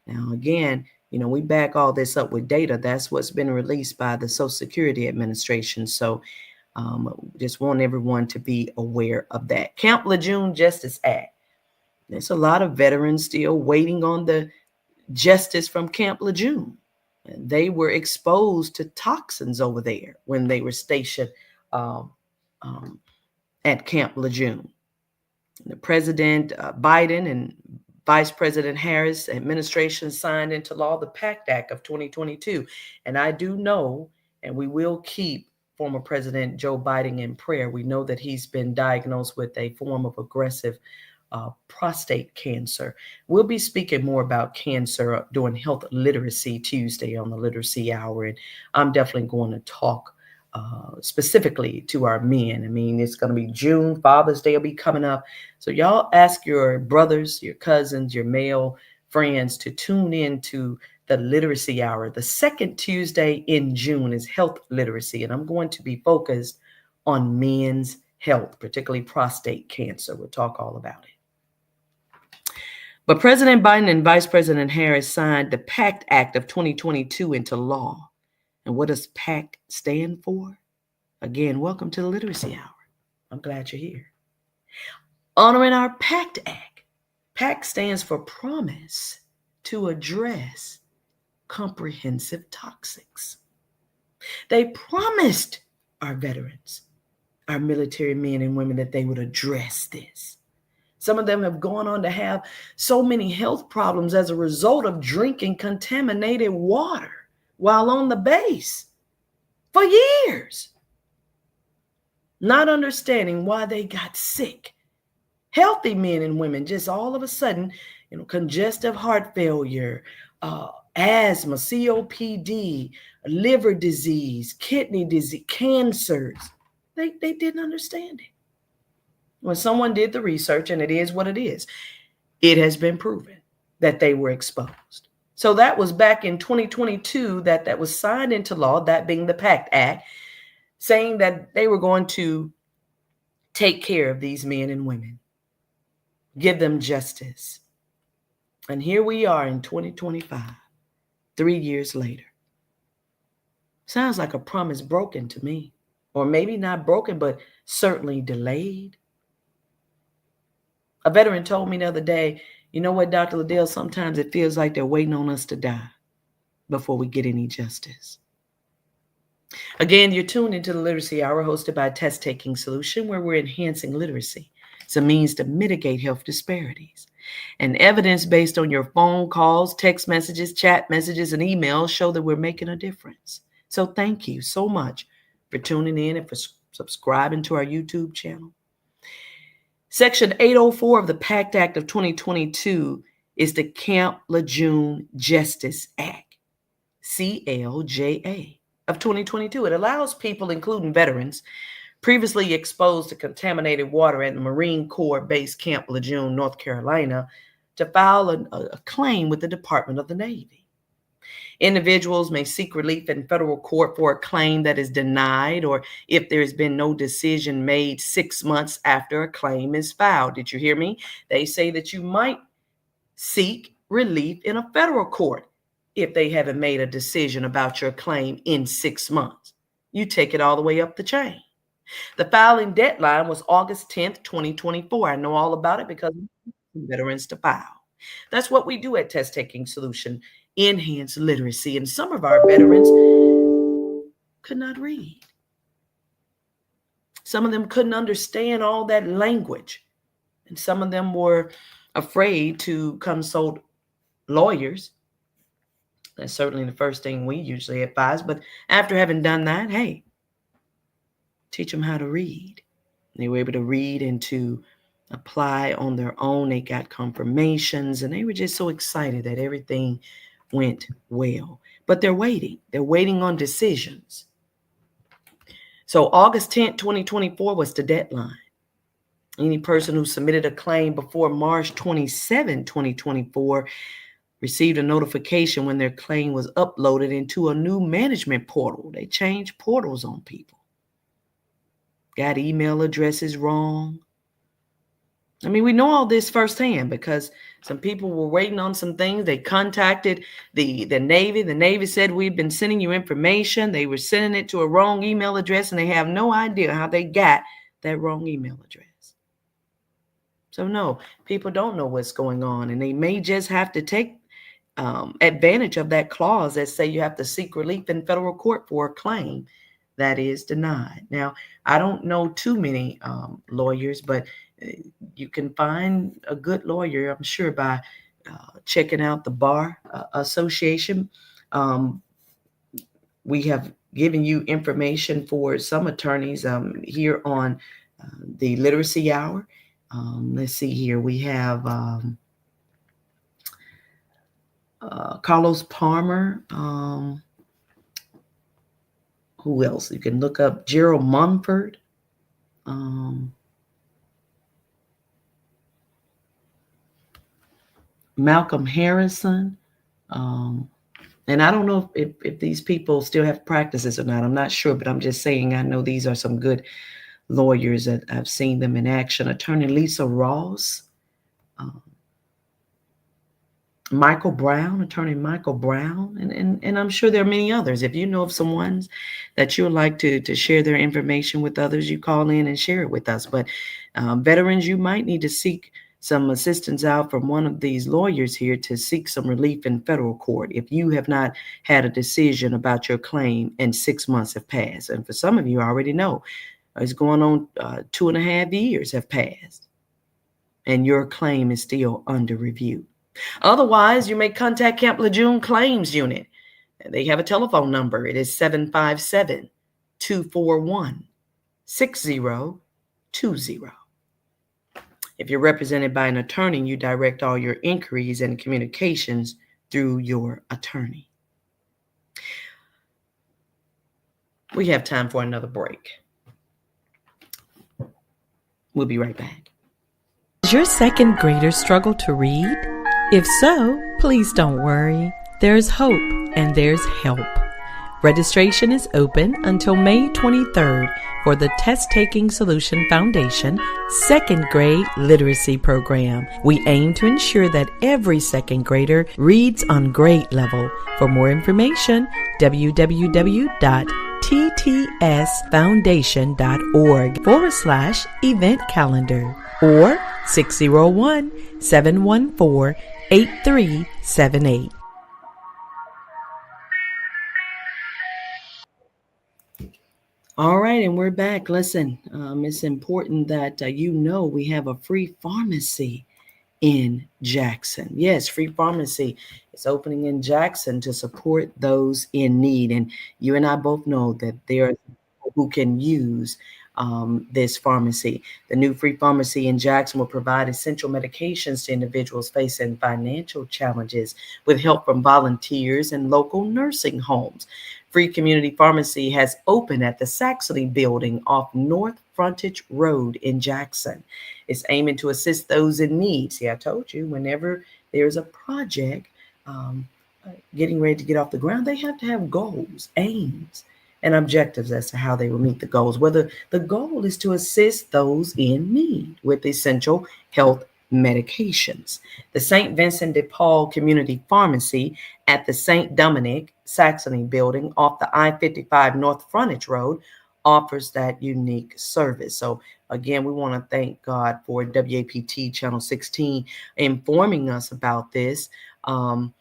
Now, again, we back all this up with data. That's what's been released by the Social Security Administration. So just want everyone to be aware of that. Camp Lejeune Justice Act. There's a lot of veterans still waiting on the justice from Camp Lejeune. And they were exposed to toxins over there when they were stationed at Camp Lejeune. The President Biden and Vice President Harris administration signed into law the PACT Act of 2022. And I do know, and we will keep former President Joe Biden in prayer. We know that he's been diagnosed with a form of aggressive prostate cancer. We'll be speaking more about cancer during Health Literacy Tuesday on the Literacy Hour. And I'm definitely going to talk specifically to our men. I mean, it's going to be June. Father's Day will be coming up. So y'all ask your brothers, your cousins, your male friends to tune in to the Literacy Hour. The second Tuesday in June is Health Literacy, and I'm going to be focused on men's health, particularly prostate cancer. We'll talk all about it. But President Biden and Vice President Harris signed the PACT Act of 2022 into law. And what does PACT stand for? Again, welcome to the Literacy Hour. I'm glad you're here. Honoring our PACT Act. PACT stands for Promise to Address Comprehensive Toxics. They promised our veterans, our military men and women, that they would address this. Some of them have gone on to have so many health problems as a result of drinking contaminated water while on the base for years, not understanding why they got sick. Healthy men and women just all of a sudden, congestive heart failure, asthma, COPD, liver disease, kidney disease, cancers. They didn't understand it. When someone did the research, and it is what it is, it has been proven that they were exposed. So that was back in 2022 that was signed into law, that being the PACT Act, saying that they were going to take care of these men and women, give them justice. And here we are in 2025, 3 years later. Sounds like a promise broken to me, or maybe not broken, but certainly delayed. A veteran told me the other day, you know what, Dr. Liddell, sometimes it feels like they're waiting on us to die before we get any justice. Again, you're tuned into the Literacy Hour hosted by Test Taking Solution, where we're enhancing literacy as a means to mitigate health disparities. And evidence based on your phone calls, text messages, chat messages, and emails show that we're making a difference. So thank you so much for tuning in and for subscribing to our YouTube channel. Section 804 of the PACT Act of 2022 is the Camp Lejeune Justice Act, CLJA, of 2022. It allows people, including veterans, previously exposed to contaminated water at the Marine Corps base Camp Lejeune, North Carolina, to file a claim with the Department of the Navy. Individuals may seek relief in federal court for a claim that is denied, or if there has been no decision made 6 months after a claim is filed. Did you hear me? They say that you might seek relief in a federal court if they haven't made a decision about your claim in 6 months. You take it all the way up the chain. The filing deadline was August 10th, 2024. I know all about it because veterans to file. That's what we do at Test Taking Solution, enhance literacy. And some of our veterans could not read. Some of them couldn't understand all that language. And some of them were afraid to consult lawyers. That's certainly the first thing we usually advise. But after having done that, hey, teach them how to read. They were able to read and to apply on their own. They got confirmations, and they were just so excited that everything went well. But they're waiting. They're waiting on decisions. So August 10th, 2024 was the deadline. Any person who submitted a claim before March 27, 2024 received a notification when their claim was uploaded into a new management portal. They changed portals on people. Got email addresses wrong. I mean, we know all this firsthand because some people were waiting on some things. They contacted the Navy. The Navy said, we've been sending you information. They were sending it to a wrong email address, and they have no idea how they got that wrong email address. So no, people don't know what's going on, and they may just have to take advantage of that clause that say you have to seek relief in federal court for a claim that is denied. Now, I don't know too many lawyers, but you can find a good lawyer, I'm sure, by checking out the Bar Association. We have given you information for some attorneys here on the Literacy Hour. Let's see here. We have Carlos Palmer. Who else? You can look up Gerald Mumford. Malcolm Harrison. And I don't know if these people still have practices or not. I'm not sure, but I'm just saying I know these are some good lawyers that I've seen them in action. Attorney Lisa Ross. Michael Brown, Attorney Michael Brown, and I'm sure there are many others. If you know of someone that you would like to share their information with others, you call in and share it with us. But veterans, you might need to seek some assistance out from one of these lawyers here to seek some relief in federal court if you have not had a decision about your claim and 6 months have passed. And for some of you, I already know it's going on 2.5 years have passed, and your claim is still under review. Otherwise, you may contact Camp Lejeune Claims Unit. They have a telephone number. It is 757-241-6020. If you're represented by an attorney, you direct all your inquiries and communications through your attorney. We have time for another break. We'll be right back. Does your second grader struggle to read? If so, please don't worry. There's hope and there's help. Registration is open until May 23rd for the Test Taking Solution Foundation second grade literacy program. We aim to ensure that every second grader reads on grade level. For more information, www.ttsfoundation.org/event calendar or 601-714-8378. All right, and we're back. Listen, it's important that we have a free pharmacy in Jackson. Yes, free pharmacy is opening in Jackson to support those in need. And you and I both know that there are people who can use this pharmacy. The new free pharmacy in Jackson will provide essential medications to individuals facing financial challenges with help from volunteers and local nursing homes. Free Community Pharmacy has opened at the Saxony Building off North Frontage Road in Jackson. It's aiming to assist those in need. See, I told you, whenever there's a project getting ready to get off the ground, they have to have goals, aims, and objectives as to how they will meet the goals. Whether the goal is to assist those in need with essential health medications. The St. Vincent de Paul Community Pharmacy at the St. Dominic Saxony Building off the I-55 North Frontage Road offers that unique service. So again, we want to thank God for WAPT Channel 16 informing us about this. Call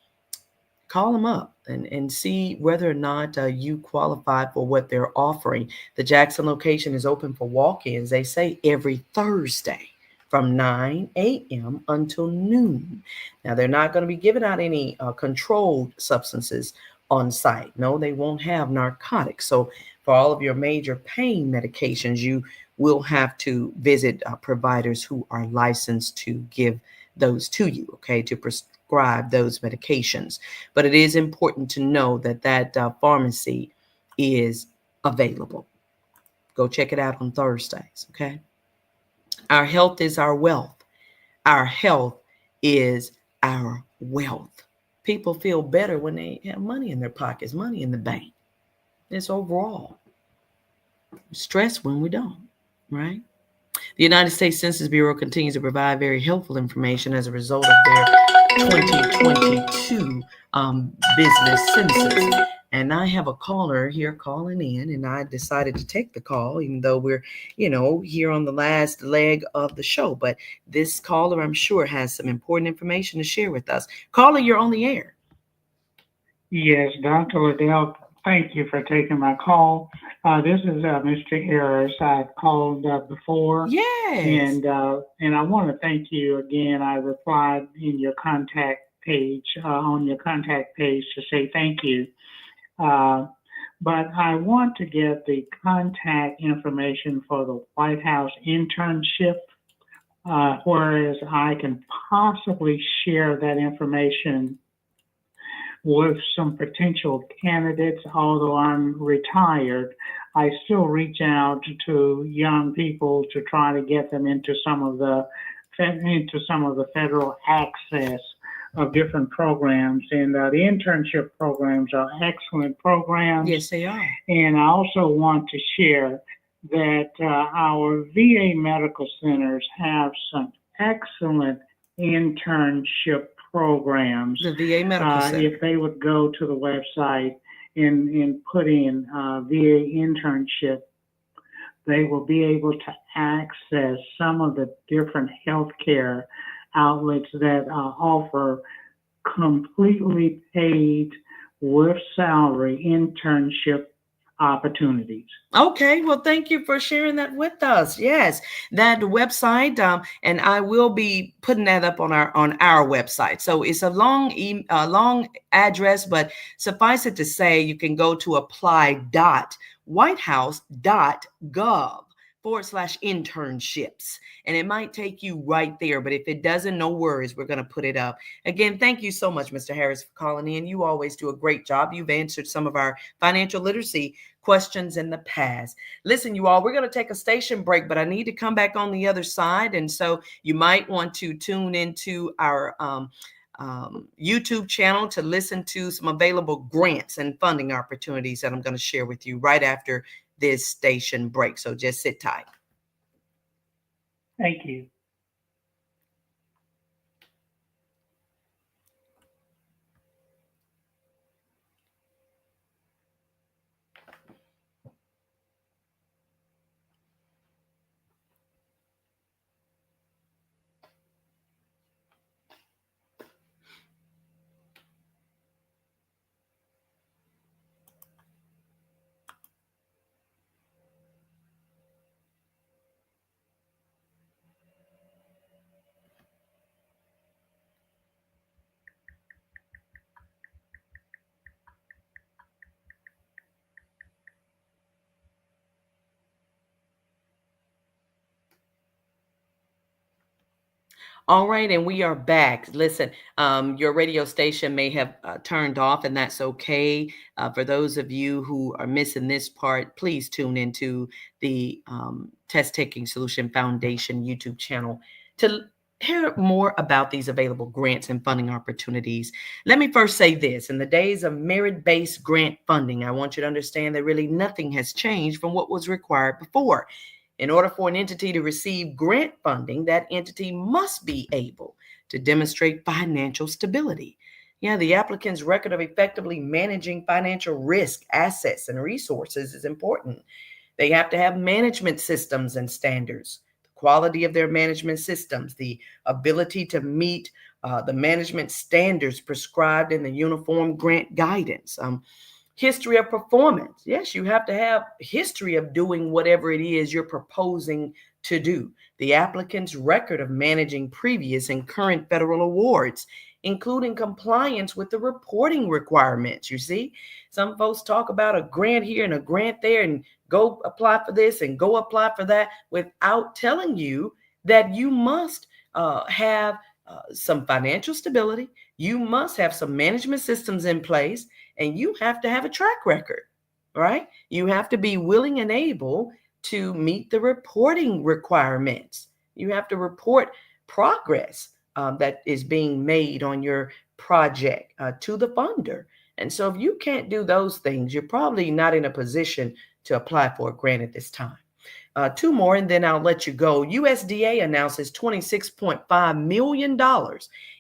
them up and see whether or not you qualify for what they're offering. The Jackson location is open for walk-ins, they say, every Thursday from 9 a.m. until noon. Now, they're not going to be giving out any controlled substances on site. No, they won't have narcotics. So for all of your major pain medications, you will have to visit providers who are licensed to give those to you, okay, to prescribe those medications. But it is important to know that pharmacy is available. Go check it out on Thursdays, okay? Our health is our wealth. Our health is our wealth. People feel better when they have money in their pockets, money in the bank. It's overall. Stress when we don't, right? The United States Census Bureau continues to provide very helpful information as a result of their 2022 business census. And I have a caller here calling in, and I decided to take the call, even though we're, here on the last leg of the show. But this caller, I'm sure, has some important information to share with us. Caller, you're on the air. Yes, Dr. Liddell, thank you for taking my call. This is Mr. Harris. I called before. Yes. And I want to thank you again. I replied in your contact page, on your contact page to say thank you. But I want to get the contact information for the White House internship, whereas I can possibly share that information with some potential candidates. Although I'm retired, I still reach out to young people to try to get them into some of the federal access of different programs. And the internship programs are excellent programs. Yes, they are. And I also want to share that our VA medical centers have some excellent internship programs. The VA medical center. If they would go to the website and put in VA internship, they will be able to access some of the different healthcare outlets that offer completely paid with salary internship opportunities. Okay, well, thank you for sharing that with us. Yes, that website, and I will be putting that up on our website. So it's a long address, but suffice it to say, you can go to apply.whitehouse.gov /internships. And it might take you right there, but if it doesn't, no worries. We're going to put it up. Again, thank you so much, Mr. Harris, for calling in. You always do a great job. You've answered some of our financial literacy questions in the past. Listen, you all, we're going to take a station break, but I need to come back on the other side. And so you might want to tune into our YouTube channel to listen to some available grants and funding opportunities that I'm going to share with you right after this station break. So just sit tight. Thank you. All right, and we are back. Listen, your radio station may have turned off, and that's okay. For those of you who are missing this part, please tune into the Test Taking Solution Foundation YouTube channel to hear more about these available grants and funding opportunities. Let me first say this. In the days of merit-based grant funding, I want you to understand that really nothing has changed from what was required before. In order for an entity to receive grant funding, that entity must be able to demonstrate financial stability. Yeah, the applicant's record of effectively managing financial risk, assets, and resources is important. They have to have management systems and standards, the quality of their management systems, the ability to meet the management standards prescribed in the Uniform Grant Guidance. History of performance. Yes, you have to have history of doing whatever it is you're proposing to do. The applicant's record of managing previous and current federal awards, including compliance with the reporting requirements. You see, some folks talk about a grant here and a grant there and go apply for this and go apply for that without telling you that you must have some financial stability. You must have some management systems in place, and you have to have a track record, right? You have to be willing and able to meet the reporting requirements. You have to report progress that is being made on your project to the funder. And so if you can't do those things, you're probably not in a position to apply for a grant at this time. Two more, and then I'll let you go. USDA announces $26.5 million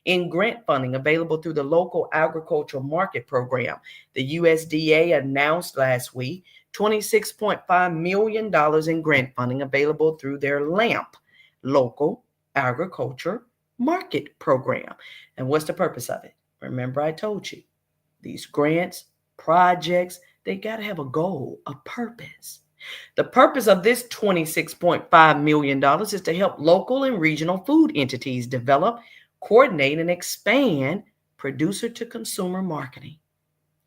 in grant funding available through the local agricultural market program. The USDA announced last week $26.5 million in grant funding available through their LAMP, Local Agriculture Market Program. And what's the purpose of it? Remember, I told you, these grants, projects, they got to have a goal, a purpose. The purpose of this $26.5 million is to help local and regional food entities develop, coordinate, and expand producer-to-consumer marketing,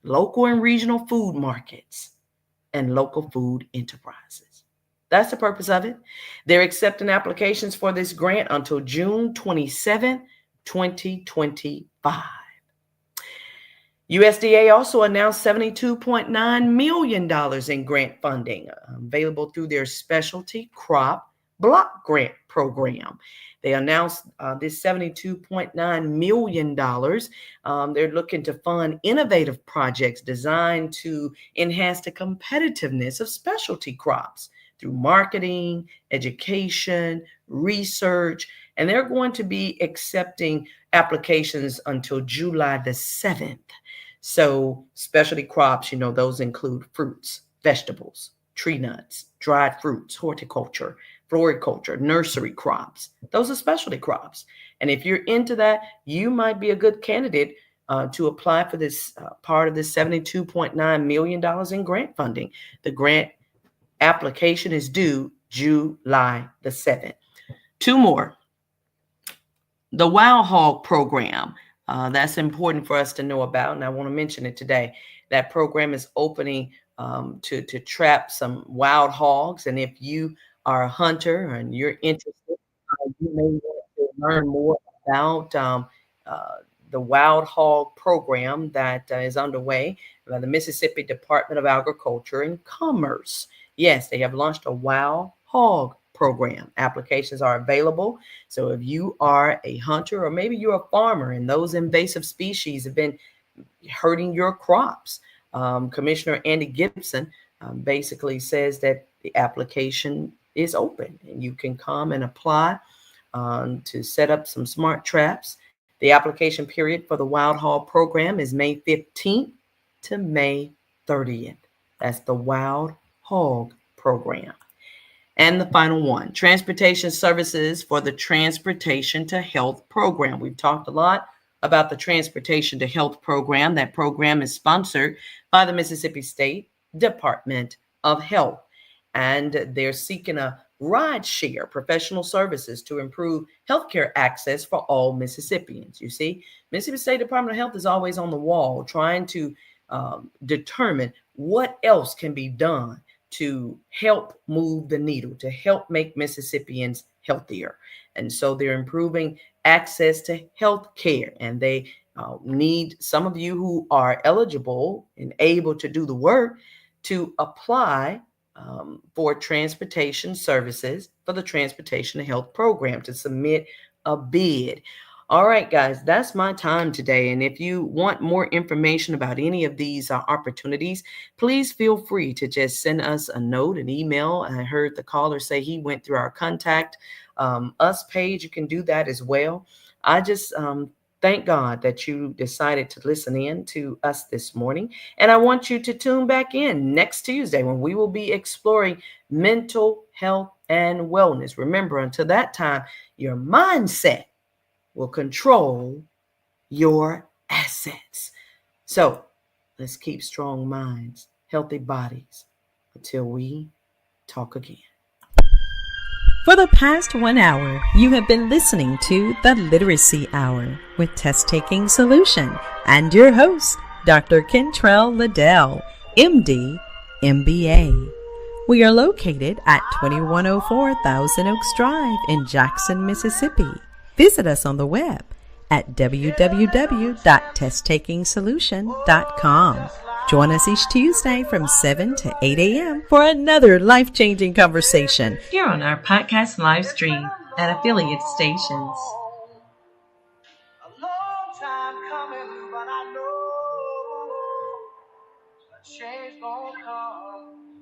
local and regional food markets, and local food enterprises. That's the purpose of it. They're accepting applications for this grant until June 27, 2025. USDA also announced $72.9 million in grant funding available through their specialty crop block grant program. They announced this $72.9 million. They're looking to fund innovative projects designed to enhance the competitiveness of specialty crops through marketing, education, research, and they're going to be accepting applications until July the 7th. So specialty crops, you know, those include fruits, vegetables, tree nuts, dried fruits, horticulture, floriculture, nursery crops. Those are specialty crops. And if you're into that, you might be a good candidate to apply for this part of this $72.9 million in grant funding. The grant application is due July the 7th. Two more. The Wild Hog program. That's important for us to know about, and I want to mention it today. That program is opening to trap some wild hogs, and if you are a hunter and you're interested, you may want to learn more about the Wild Hog program that is underway by the Mississippi Department of Agriculture and Commerce. Yes, they have launched a Wild Hog program. Applications are available. So if you are a hunter or maybe you're a farmer and those invasive species have been hurting your crops, Commissioner Andy Gibson basically says that the application is open and you can come and apply to set up some smart traps. The application period for the Wild Hog program is May 15th to May 30th. That's the Wild Hog program. And the final one, transportation services for the Transportation to Health program. We've talked a lot about the Transportation to Health program. That program is sponsored by the Mississippi State Department of Health. And they're seeking a ride share professional services to improve healthcare access for all Mississippians. You see, Mississippi State Department of Health is always on the wall trying to determine what else can be done to help move the needle, to help make Mississippians healthier. And so they're improving access to health care, and they need some of you who are eligible and able to do the work to apply for transportation services for the Transportation to Health program, to submit a bid. All right, guys, that's my time today. And if you want more information about any of these opportunities, please feel free to just send us a note, an email. I heard the caller say he went through our contact us page. You can do that as well. I just thank God that you decided to listen in to us this morning. And I want you to tune back in next Tuesday when we will be exploring mental health and wellness. Remember, until that time, your mindset will control your assets. So let's keep strong minds, healthy bodies until we talk again. For the past 1 hour, you have been listening to the Literacy Hour with Test Taking Solution and your host, Dr. Kentrell Liddell, MD, MBA. We are located at 2104 Thousand Oaks Drive in Jackson, Mississippi. Visit us on the web at www.testtakingsolution.com. Join us each Tuesday from 7 to 8 a.m. for another life-changing conversation here on our podcast live stream at affiliate stations. A long time coming, but I know a change gonna come.